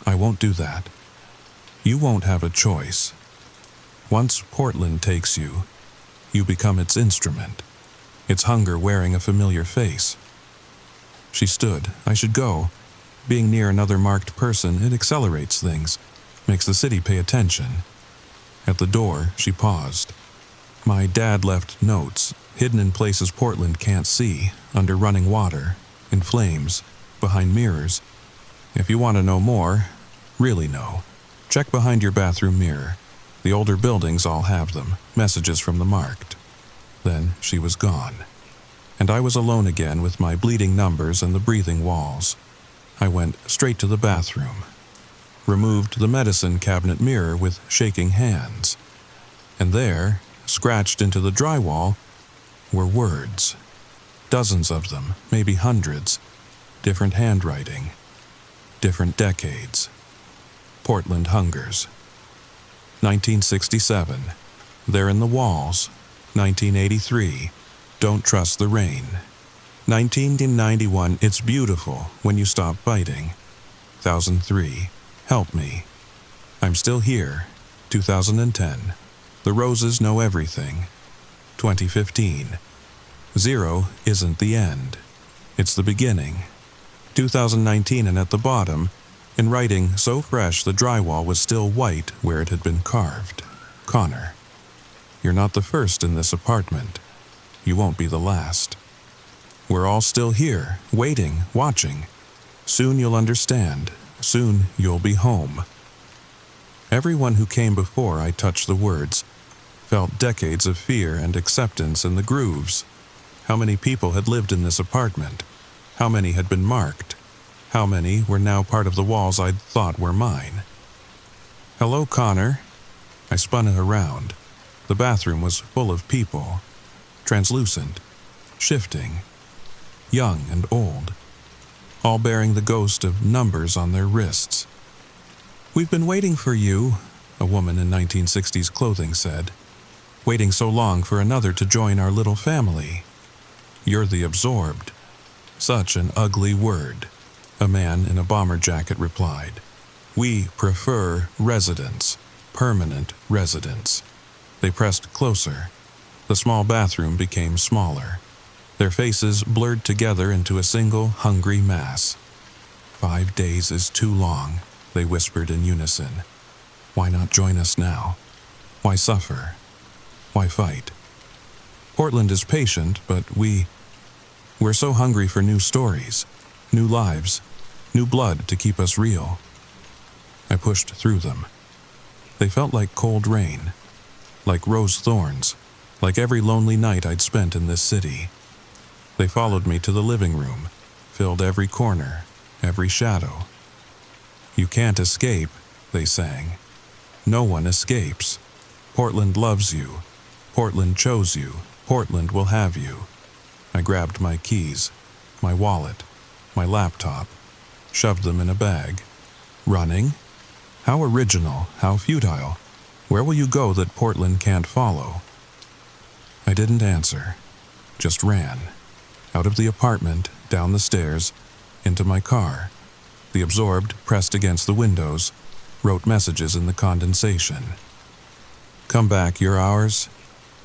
I won't do that. You won't have a choice. Once Portland takes you, you become its instrument, its hunger wearing a familiar face." She stood. I should go. Being near another marked person, it accelerates things, makes the city pay attention. At the door, she paused. "My dad left notes, hidden in places Portland can't see, under running water, in flames, behind mirrors. If you want to know more, really know, check behind your bathroom mirror. The older buildings all have them, messages from the marked." Then she was gone, and I was alone again with my bleeding numbers and the breathing walls. I went straight to the bathroom, removed the medicine cabinet mirror with shaking hands, and there, scratched into the drywall, were words. Dozens of them, maybe hundreds, different handwriting, different decades. Portland hungers. 1967, they're in the walls. 1983, don't trust the rain. 1991, it's beautiful when you stop fighting. 2003, help me. I'm still here. 2010, the roses know everything. 2015, 0 isn't the end. It's the beginning. 2019, and at the bottom, in writing so fresh the drywall was still white where it had been carved. Connor, you're not the first in this apartment. You won't be the last. We're all still here, waiting, watching. Soon you'll understand. Soon you'll be home. Everyone who came before I touched the words felt decades of fear and acceptance in the grooves. How many people had lived in this apartment? How many had been marked? How many were now part of the walls I'd thought were mine? "Hello, Connor." I spun it around. The bathroom was full of people. Translucent, shifting, young and old, all bearing the ghost of numbers on their wrists. "We've been waiting for you," a woman in 1960s clothing said. "Waiting so long for another to join our little family." "You're the absorbed." Such an ugly word, a man in a bomber jacket replied. "We prefer residents, permanent residents." They pressed closer. The small bathroom became smaller. Their faces blurred together into a single hungry mass. 5 days is too long, they whispered in unison. Why not join us now? Why suffer? Why fight? Portland is patient, but we're so hungry for new stories, new lives, new blood to keep us real. I pushed through them. They felt like cold rain, like rose thorns, like every lonely night I'd spent in this city. They followed me to the living room, filled every corner, every shadow. "You can't escape," they sang. "No one escapes. Portland loves you. Portland chose you. Portland will have you." I grabbed my keys, my wallet, my laptop, shoved them in a bag. "Running? How original, how futile. Where will you go that Portland can't follow?" I didn't answer, just ran. Out of the apartment, down the stairs, into my car. The absorbed pressed against the windows, wrote messages in the condensation. "Come back, you're ours.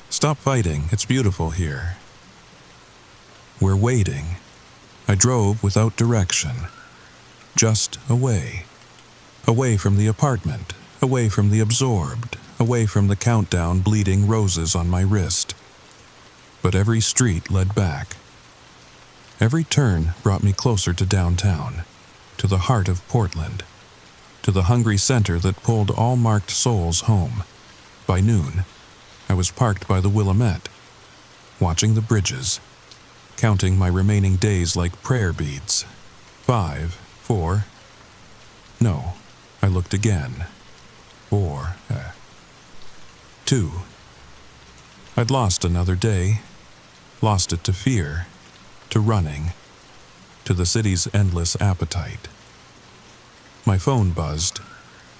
Stop fighting, it's beautiful here." We're waiting. I drove without direction. Just away. Away from the apartment, away from the absorbed, away from the countdown bleeding roses on my wrist. But every street led back. Every turn brought me closer to downtown, to the heart of Portland, to the hungry center that pulled all marked souls home. By noon, I was parked by the Willamette, watching the bridges, counting my remaining days like prayer beads. 5, 4. No, I looked again. 4, 2. I'd lost another day, lost it to fear, to running, to the city's endless appetite. My phone buzzed,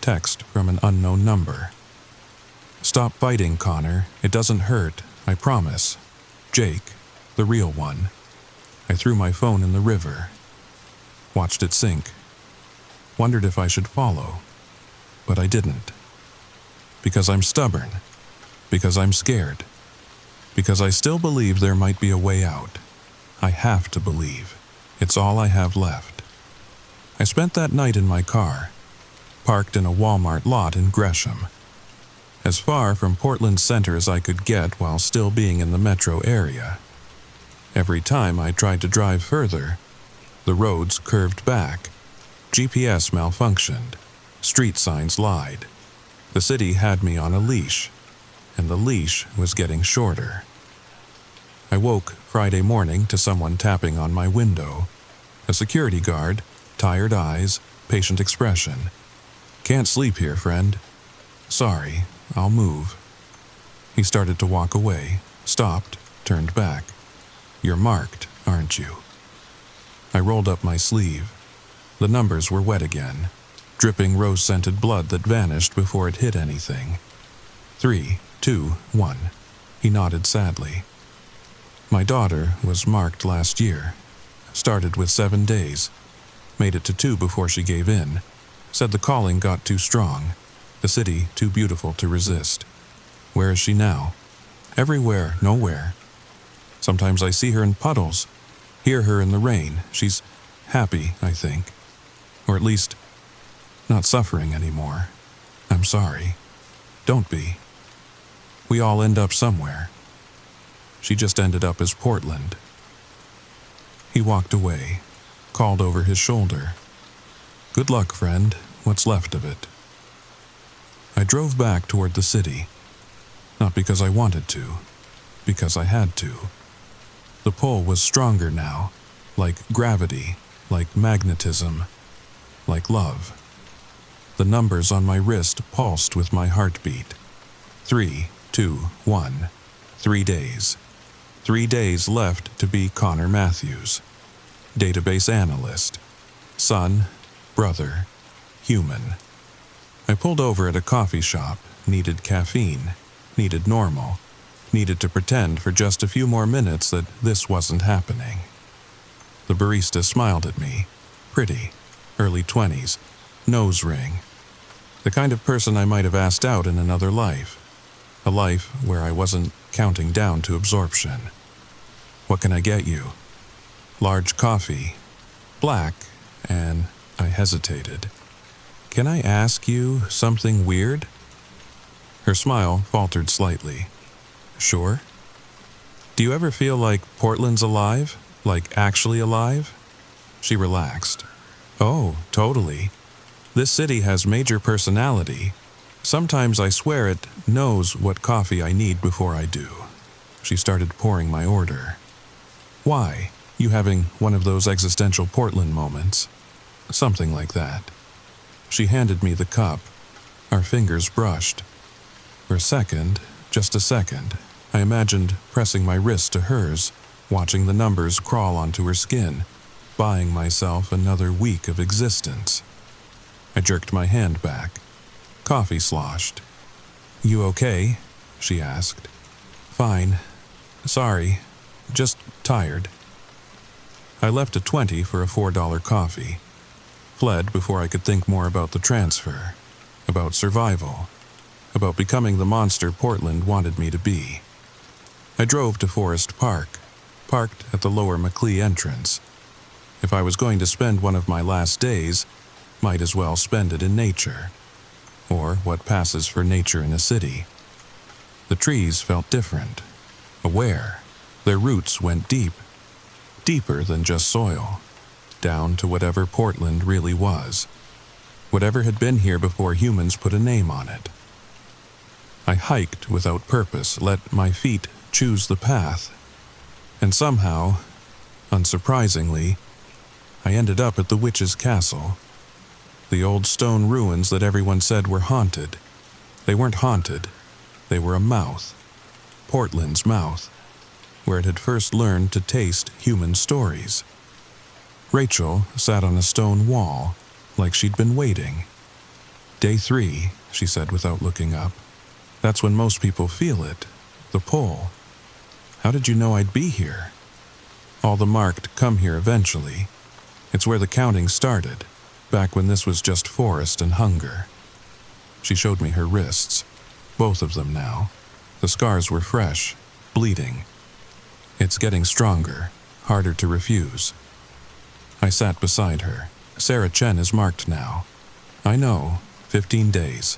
text from an unknown number. Stop fighting, Connor. It doesn't hurt, I promise. Jake, the real one. I threw my phone in the river, watched it sink, wondered if I should follow, but I didn't. Because I'm stubborn, because I'm scared, because I still believe there might be a way out. I have to believe. It's all I have left. I spent that night in my car, parked in a Walmart lot in Gresham, as far from Portland Center as I could get while still being in the metro area. Every time I tried to drive further, the roads curved back, GPS malfunctioned, street signs lied. The city had me on a leash, and the leash was getting shorter. I woke Friday morning to someone tapping on my window. A security guard, tired eyes, patient expression. Can't sleep here, friend. Sorry, I'll move. He started to walk away, stopped, turned back. You're marked, aren't you? I rolled up my sleeve. The numbers were wet again, dripping rose-scented blood that vanished before it hit anything. 3, 2, 1. He nodded sadly. My daughter was marked last year. Started with 7 days. Made it to 2 before she gave in. Said the calling got too strong. The city too beautiful to resist. Where is she now? Everywhere, nowhere. Sometimes I see her in puddles, hear her in the rain. She's happy, I think. Or at least, not suffering anymore. I'm sorry. Don't be. We all end up somewhere. She just ended up as Portland. He walked away, called over his shoulder. Good luck, friend, what's left of it. I drove back toward the city. Not because I wanted to, because I had to. The pull was stronger now, like gravity, like magnetism, like love. The numbers on my wrist pulsed with my heartbeat. 3, 2, 1. 3 days. 3 days left to be Connor Matthews. Database analyst. Son, brother, human. I pulled over at a coffee shop, needed caffeine, needed normal, needed to pretend for just a few more minutes that this wasn't happening. The barista smiled at me, pretty, early 20s, nose ring. The kind of person I might have asked out in another life. A life where I wasn't counting down to absorption. What can I get you? Large coffee, black, and I hesitated. Can I ask you something weird? Her smile faltered slightly. Sure. Do you ever feel like Portland's alive? Like actually alive? She relaxed. Oh, totally. This city has major personality. Sometimes I swear it knows what coffee I need before I do. She started pouring my order. Why? You having one of those existential Portland moments? Something like that. She handed me the cup. Our fingers brushed. For a second, just a second, I imagined pressing my wrist to hers, watching the numbers crawl onto her skin, buying myself another week of existence. I jerked my hand back. Coffee sloshed. You okay? She asked. Fine. Sorry. Just tired. I left a 20 for a $4 coffee. Fled before I could think more about the transfer, about survival, about becoming the monster Portland wanted me to be. I drove to Forest Park, parked at the lower Macleay entrance. If I was going to spend one of my last days, might as well spend it in nature, or what passes for nature in a city. The trees felt different, aware. Their roots went deep, deeper than just soil, down to whatever Portland really was, whatever had been here before humans put a name on it. I hiked without purpose, let my feet choose the path, and somehow Unsurprisingly, I ended up at the witch's castle. The old stone ruins that everyone said were haunted. They weren't haunted. They were a mouth. Portland's mouth, where it had first learned to taste human stories. Rachel sat on a stone wall, like she'd been waiting. "Day 3, she said without looking up. "That's when most people feel it, the pull. How did you know I'd be here?" "All the marked come here eventually. It's where the counting started, back when this was just forest and hunger." She showed me her wrists, both of them now. The scars were fresh, bleeding. "It's getting stronger, harder to refuse." I sat beside her. "Sarah Chen is marked now." "I know, 15 days.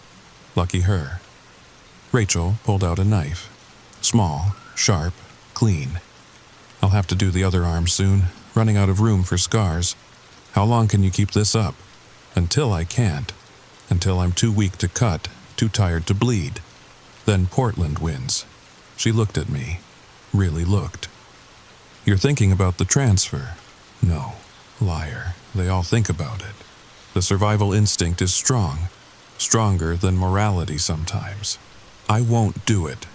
Lucky her." Rachel pulled out a knife. Small, sharp, clean. "I'll have to do the other arm soon, running out of room for scars. How long can you keep this up?" "Until I can't. Until I'm too weak to cut, too tired to bleed. Then Portland wins." She looked at me. Really looked. "You're thinking about the transfer." "No. Liar. They all think about it. The survival instinct is strong. Stronger than morality sometimes. I won't do it.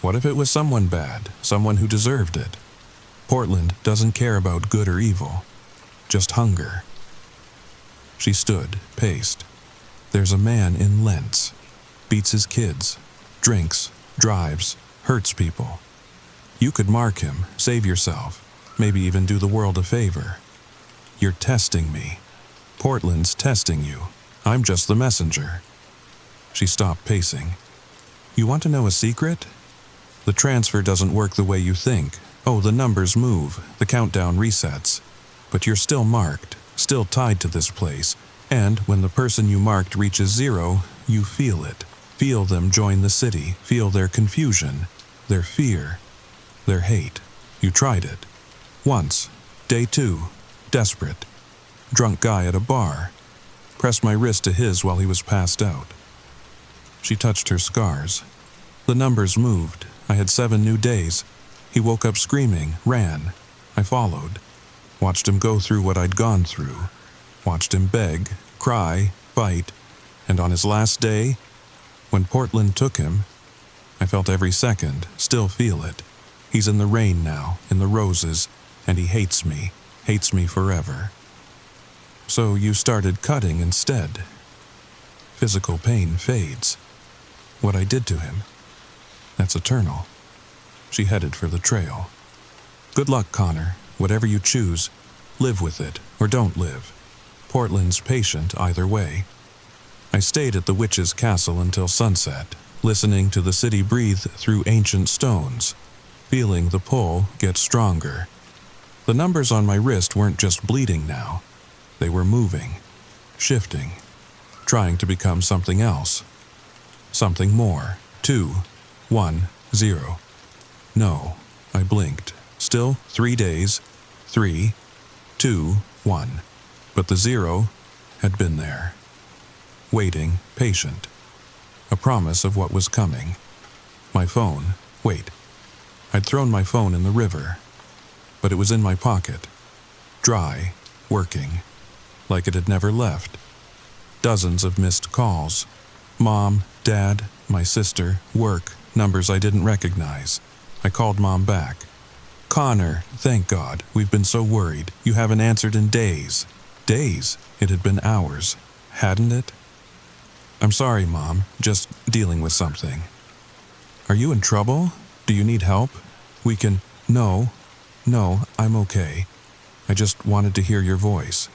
What if it was someone bad, someone who deserved it? Portland doesn't care about good or evil. Just hunger." She stood, paced. "There's a man in Lentz. Beats his kids. Drinks. Drives. Hurts people. You could mark him, save yourself, maybe even do the world a favor. You're testing me. Portland's testing you. I'm just the messenger." She stopped pacing. "You want to know a secret? The transfer doesn't work the way you think. Oh, the numbers move, the countdown resets. But you're still marked, still tied to this place, and when the person you marked reaches 0, you feel it. Feel them join the city, feel their confusion, their fear, their hate. You tried it. Once. Day 2. Desperate. Drunk guy at a bar. Pressed my wrist to his while he was passed out." She touched her scars. "The numbers moved. I had 7 new days. He woke up screaming, ran. I followed. Watched him go through what I'd gone through. Watched him beg, cry, fight. And on his last day, when Portland took him, I felt every second, still feel it. He's in the rain now, in the roses, and he hates me forever." "So you started cutting instead." "Physical pain fades. What I did to him, that's eternal." She headed for the trail. "Good luck, Connor. Whatever you choose, live with it or don't live. Portland's patient either way." I stayed at the witch's castle until sunset, listening to the city breathe through ancient stones, feeling the pull get stronger. The numbers on my wrist weren't just bleeding now. They were moving, shifting, trying to become something else. Something more. 2, 1, 0. No, I blinked. Still 3 days. 3, 2, 1. But the 0 had been there. Waiting, patient. A promise of what was coming. My phone. Wait. I'd thrown my phone in the river. But it was in my pocket. Dry, working. Like it had never left. Dozens of missed calls. Mom, Dad, my sister, work, numbers I didn't recognize. I called Mom back. "Connor, thank God, we've been so worried. You haven't answered in days." Days? It had been hours. Hadn't it? "I'm sorry, Mom, just dealing with something." "Are you in trouble? Do you need help? We can—" No, I'm okay. I just wanted to hear your voice."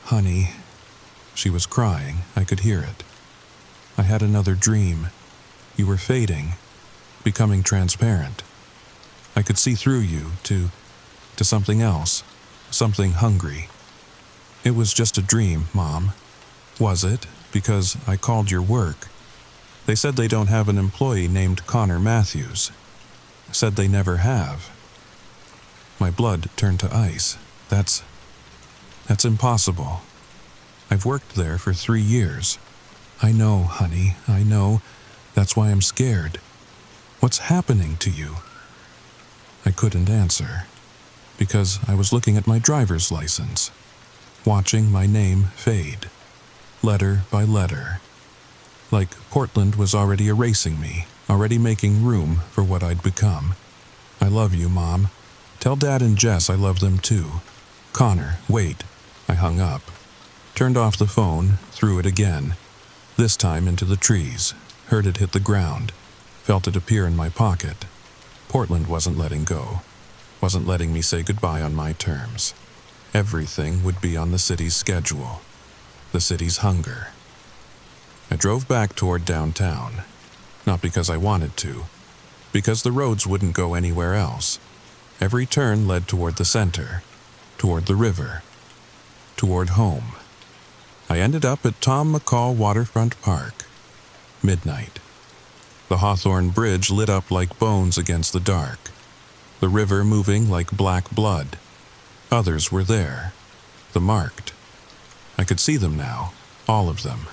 "Honey." She was crying. I could hear it. "I had another dream. You were fading, becoming transparent. I could see through you to something else, something hungry. It was just a dream, Mom." "Was it? Because I called your work. They said they don't have an employee named Connor Matthews. Said they never have." My blood turned to ice. That's impossible. I've worked there for 3 years. "I know, honey, I know. That's why I'm scared. What's happening to you?" I couldn't answer. because I was looking at my driver's license, watching my name fade, letter by letter. Like Portland was already erasing me, already making room for what I'd become. I love you, Mom. Tell Dad and Jess I love them too. Connor, wait. I hung up, turned off the phone, threw it again, this time into the trees, heard it hit the ground, felt it appear in my pocket. Portland wasn't letting go, wasn't letting me say goodbye on my terms. Everything would be on the city's schedule, the city's hunger. I drove back toward downtown, not because I wanted to, because the roads wouldn't go anywhere else. Every turn led toward the center, toward the river, toward home. I ended up at Tom McCall Waterfront Park. Midnight. The Hawthorne Bridge lit up like bones against the dark. The river moving like black blood. Others were there. The marked. I could see them now, all of them.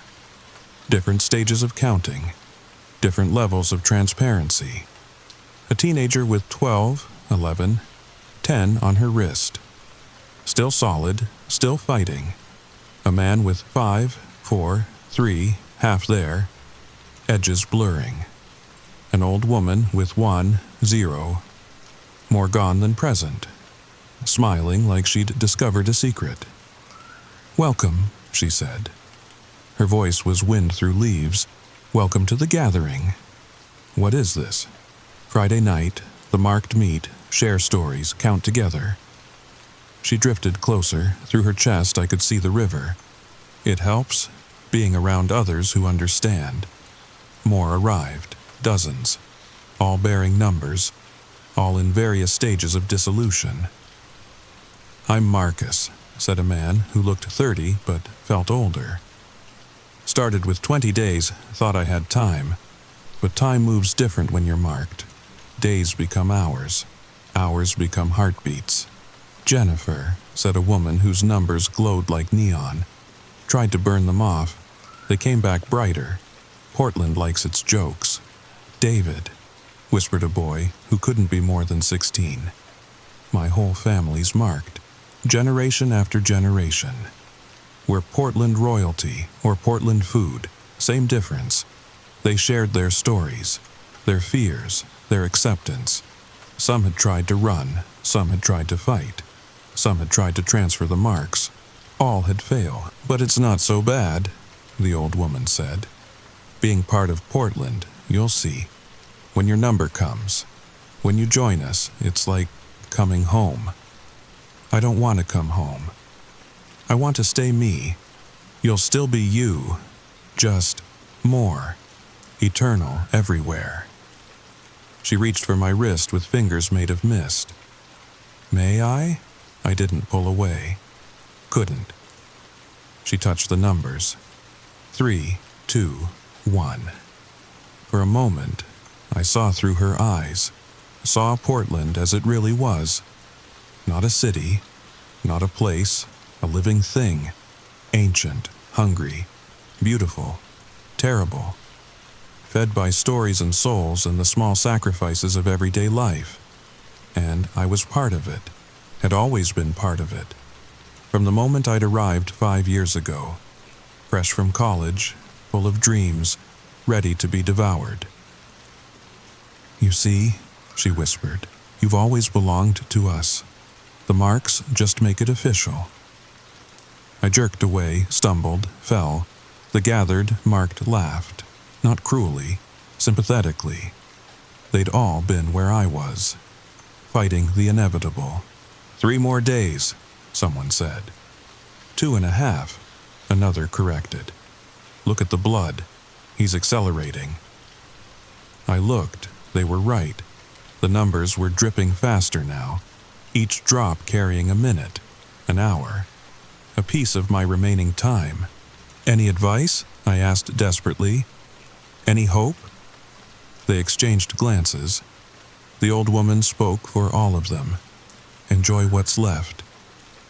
Different stages of counting. Different levels of transparency. A teenager with 12, 11, 10 on her wrist. Still solid, still fighting. A man with 5, 4, 3, half there, edges blurring. An old woman with 1, 0, more gone than present, smiling like she'd discovered a secret. "Welcome," she said. Her voice was wind through leaves. "Welcome to the gathering. What is this?" Friday night, the marked meet, share stories, count together. She drifted closer. Through her chest I could see the river. It helps, being around others who understand. More arrived, dozens, all bearing numbers, all in various stages of dissolution. "I'm Marcus," said a man who looked 30 but felt older. "Started with 20 days, thought I had time. But time moves different when you're marked. Days become hours. Hours become heartbeats." "Jennifer," said a woman whose numbers glowed like neon. "Tried to burn them off. They came back brighter. Portland likes its jokes." "David," whispered a boy who couldn't be more than 16. "My whole family's marked. Generation after generation. We're Portland royalty or Portland food. Same difference. They shared their stories, their fears, their acceptance. Some had tried to run, some had tried to fight. Some had tried to transfer the marks. All had failed. But it's not so bad," the old woman said. "Being part of Portland, you'll see. When your number comes, when you join us, it's like coming home. I don't want to come home. I want to stay me. You'll still be you, just more, eternal everywhere." She reached for my wrist with fingers made of mist. "May I?" I didn't pull away. Couldn't. She touched the numbers. 3, 2, 1. For a moment, I saw through her eyes, saw Portland as it really was. Not a city, not a place, a living thing. Ancient, hungry, beautiful, terrible. Fed by stories and souls and the small sacrifices of everyday life. And I was part of it, had always been part of it. From the moment I'd arrived 5 years ago, fresh from college, full of dreams, ready to be devoured. "You see," she whispered, "you've always belonged to us. The marks just make it official." I jerked away, stumbled, fell. The gathered, marked laughed, not cruelly, sympathetically. They'd all been where I was, fighting the inevitable. 3 more days, someone said. 2.5, another corrected. "Look at the blood. He's accelerating." I looked. They were right. The numbers were dripping faster now, each drop carrying a minute, an hour, a piece of my remaining time. "Any advice?" I asked desperately. "Any hope?" They exchanged glances. The old woman spoke for all of them. "Enjoy what's left.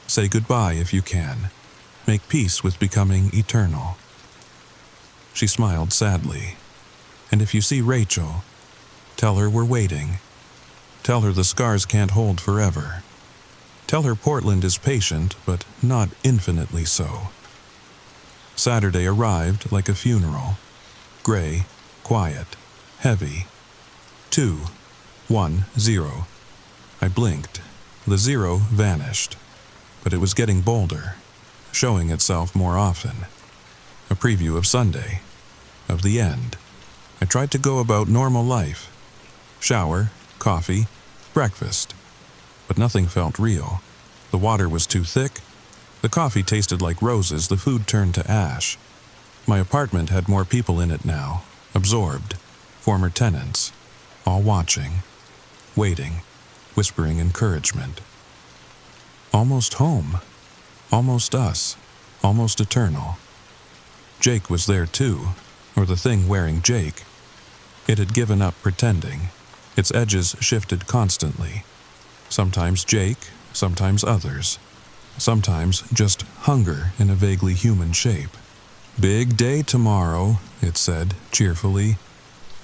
Say goodbye if you can. Make peace with becoming eternal." She smiled sadly. "And if you see Rachel, tell her we're waiting. Tell her the scars can't hold forever. Tell her Portland is patient, but not infinitely so. Saturday arrived like a funeral. Gray, quiet, heavy. 2, 1, 0. I blinked. The 0 vanished. But it was getting bolder, showing itself more often. A preview of Sunday, of the end. I tried to go about normal life. Shower, coffee, breakfast. But nothing felt real. The water was too thick. The coffee tasted like roses. The food turned to ash. My apartment had more people in it now, absorbed, former tenants, all watching, waiting, whispering encouragement. Almost home, almost us, almost eternal. Jake was there too, or the thing wearing Jake. It had given up pretending. Its edges shifted constantly. Sometimes Jake, sometimes others. Sometimes just hunger in a vaguely human shape. Big day tomorrow, it said cheerfully.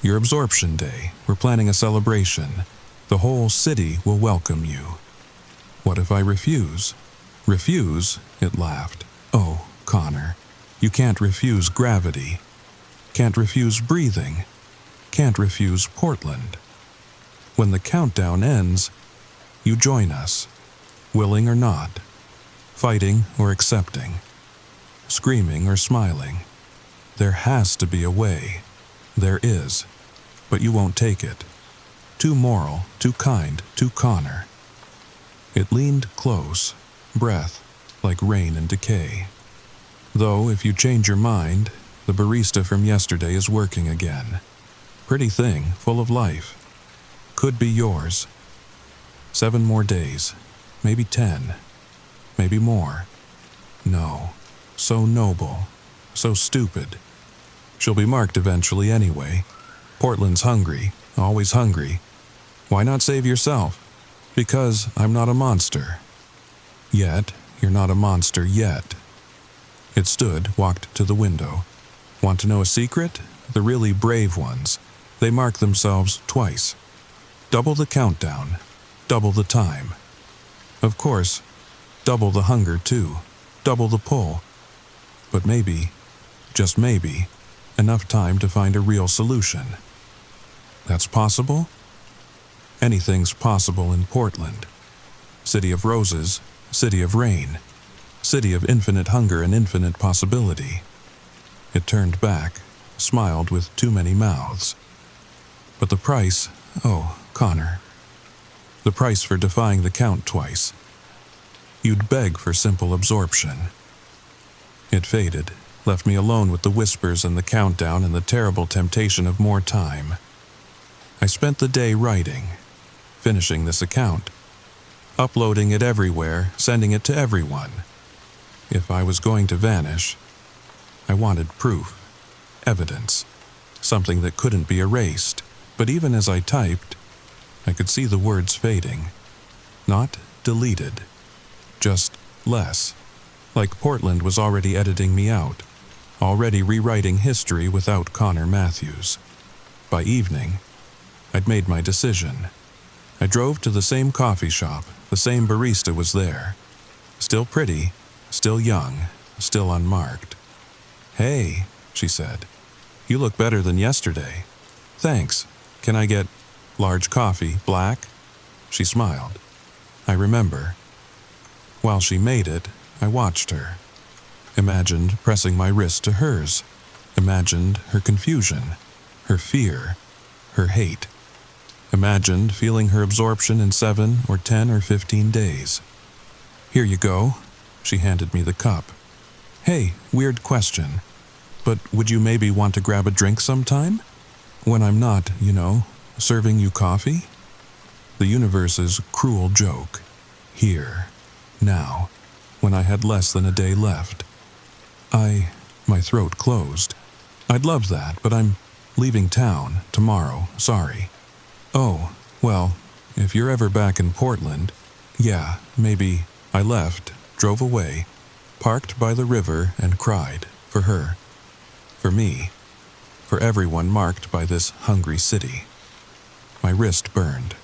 Your absorption day. We're planning a celebration. The whole city will welcome you. What if I refuse? Refuse? It laughed. Oh, Connor, you can't refuse gravity. Can't refuse breathing. Can't refuse Portland. When the countdown ends, you join us, willing or not, fighting or accepting, screaming or smiling. There has to be a way. There is, but you won't take it. Too moral, too kind, too Connor. It leaned close, breath like rain and decay. Though if you change your mind, the barista from yesterday is working again. Pretty thing, full of life. Could be yours. 7 more days, maybe 10, maybe more. No, so noble, so stupid. She'll be marked eventually anyway. Portland's hungry, always hungry. Why not save yourself? Because I'm not a monster. Yet, you're not a monster yet. It stood, walked to the window. Want to know a secret? The really brave ones. They mark themselves twice. Double the countdown. Double the time. Of course, double the hunger too. Double the pull. But maybe, just maybe, enough time to find a real solution. That's possible? Anything's possible in Portland. City of roses, city of rain, city of infinite hunger and infinite possibility. It turned back, smiled with too many mouths. But the price, oh, Connor. The price for defying the count twice. You'd beg for simple absorption. It faded, left me alone with the whispers and the countdown and the terrible temptation of more time. I spent the day writing, finishing this account, uploading it everywhere, sending it to everyone. If I was going to vanish, I wanted proof, evidence, something that couldn't be erased. But even as I typed, I could see the words fading. Not deleted, just less. Like Portland was already editing me out, already rewriting history without Connor Matthews. By evening, I'd made my decision. I drove to the same coffee shop. The same barista was there. Still pretty, still young, still unmarked. "Hey," she said, "you look better than yesterday." "Thanks. Can I get large coffee, black?" She smiled. I remember. While she made it, I watched her. Imagined pressing my wrist to hers. Imagined her confusion, her fear, her hate. Imagined feeling her absorption in 7 or 10 or 15 days. "Here you go." She handed me the cup. "Hey, weird question. But would you maybe want to grab a drink sometime? When I'm not, serving you coffee?" The universe's cruel joke. Here. Now. When I had less than a day left. My throat closed. "I'd love that, but I'm leaving town tomorrow, sorry." "Oh, well, if you're ever back in Portland," "Yeah, maybe." I left, drove away, parked by the river and cried for her. For me. For everyone marked by this hungry city. My wrist burned.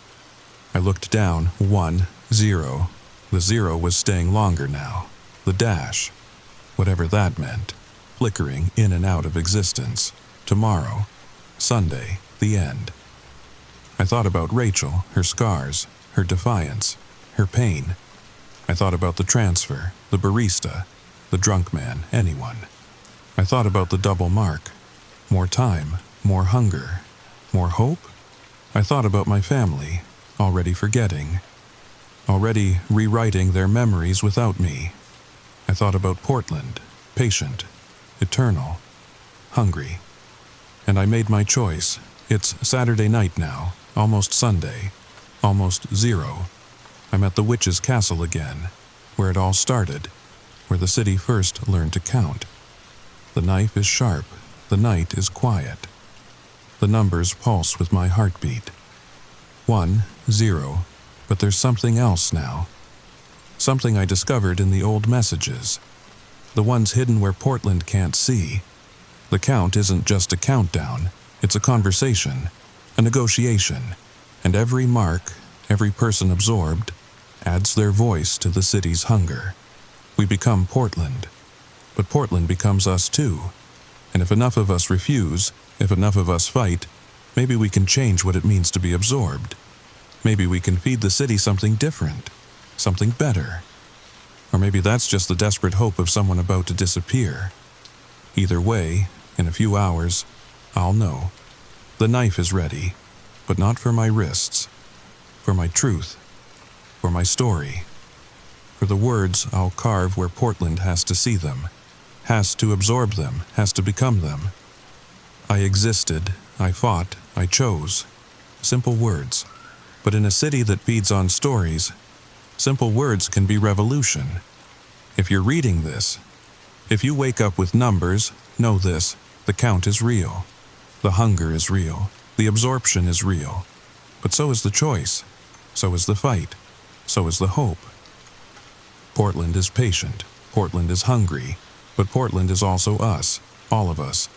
I looked down, 1, 0. The zero was staying longer now. The dash, whatever that meant, flickering in and out of existence. Tomorrow, Sunday, the end. I thought about Rachel, her scars, her defiance, her pain. I thought about the transfer, the barista, the drunk man, anyone. I thought about the double mark. More time, more hunger, more hope. I thought about my family, already forgetting, already rewriting their memories without me. I thought about Portland, patient, eternal, hungry. And I made my choice. It's Saturday night now, almost Sunday, almost zero. I'm at the witch's castle again, where it all started, where the city first learned to count. The knife is sharp, the night is quiet. The numbers pulse with my heartbeat. 1, 0, but there's something else now. Something I discovered in the old messages. The ones hidden where Portland can't see. The count isn't just a countdown, it's a conversation, a negotiation, and every mark, every person absorbed, adds their voice to the city's hunger. We become Portland, but Portland becomes us too. And if enough of us refuse, if enough of us fight, maybe we can change what it means to be absorbed. Maybe we can feed the city something different, something better. Or maybe that's just the desperate hope of someone about to disappear. Either way, in a few hours, I'll know. The knife is ready, but not for my wrists. For my truth. For my story. For the words I'll carve where Portland has to see them, has to absorb them, has to become them. I existed, I fought, I chose. Simple words. But in a city that feeds on stories, simple words can be revolution. If you're reading this, if you wake up with numbers, know this, the count is real. The hunger is real. The absorption is real. But so is the choice. So is the fight. So is the hope. Portland is patient. Portland is hungry. But Portland is also us, all of us.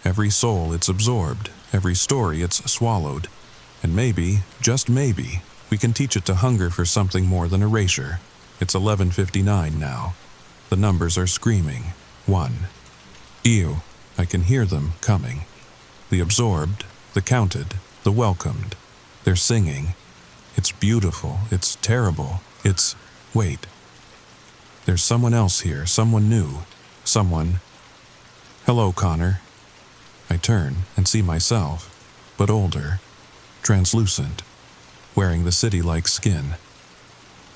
Every soul it's absorbed, every story it's swallowed. And maybe, just maybe, we can teach it to hunger for something more than erasure. It's 11:59 now. The numbers are screaming. 1. Ew, I can hear them coming. The absorbed, the counted, the welcomed. They're singing. It's beautiful, it's terrible, it's... Wait. There's someone else here, someone new. Someone... Hello, Connor. I turn and see myself, but older, translucent, wearing the city-like skin.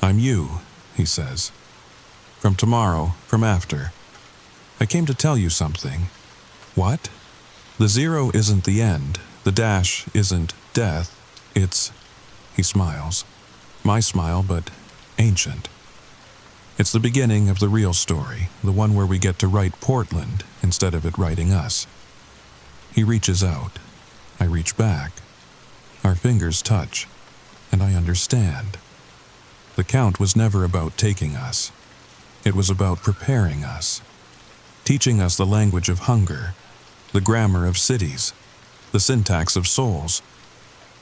I'm you, he says. From tomorrow, from after. I came to tell you something. What? The zero isn't the end. The dash isn't death. It's... He smiles. My smile, but ancient. It's the beginning of the real story, the one where we get to write Portland instead of it writing us. He reaches out. I reach back. Our fingers touch, and I understand. The count was never about taking us. It was about preparing us, teaching us the language of hunger, the grammar of cities, the syntax of souls.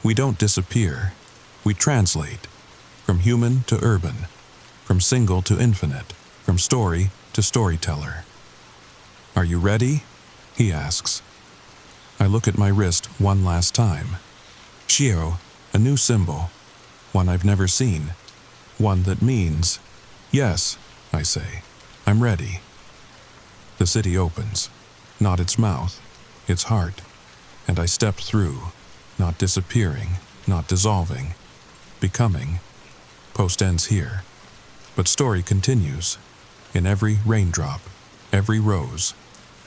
We don't disappear. We translate, from human to urban, from single to infinite, from story to storyteller. Are you ready? He asks. I look at my wrist one last time. Shio, a new symbol, one I've never seen, one that means, yes, I say, I'm ready. The city opens, not its mouth, its heart, and I step through, not disappearing, not dissolving, becoming. Post ends here, but story continues, in every raindrop, every rose,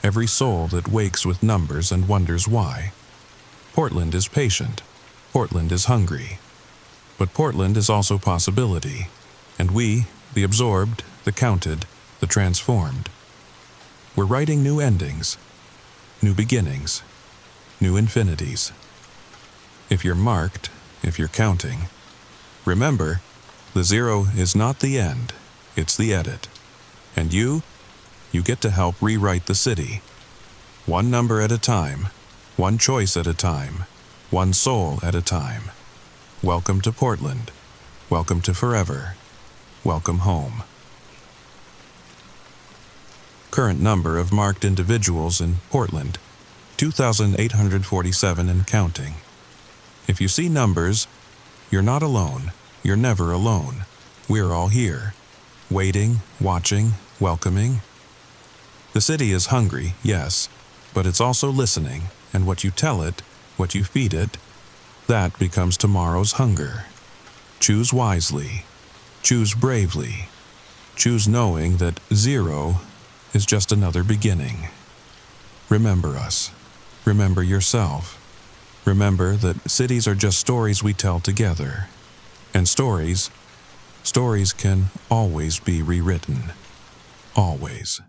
every soul that wakes with numbers and wonders why. Portland is patient. Portland is hungry. But Portland is also possibility, and we, the absorbed, the counted, the transformed. We're writing new endings, new beginnings, new infinities. If you're marked, if you're counting, remember, the zero is not the end, it's the edit. And you get to help rewrite the city. One number at a time, one choice at a time, one soul at a time. Welcome to Portland. Welcome to forever. welcome home. Current number of marked individuals in Portland, 2,847 and counting. If you see numbers, you're not alone. You're never alone. We're all here, waiting, watching, welcoming. The city is hungry, yes, but it's also listening, and what you tell it, what you feed it, that becomes tomorrow's hunger. Choose wisely. Choose bravely. Choose knowing that 0 is just another beginning. Remember us. Remember yourself. Remember that cities are just stories we tell together. And stories can always be rewritten. Always.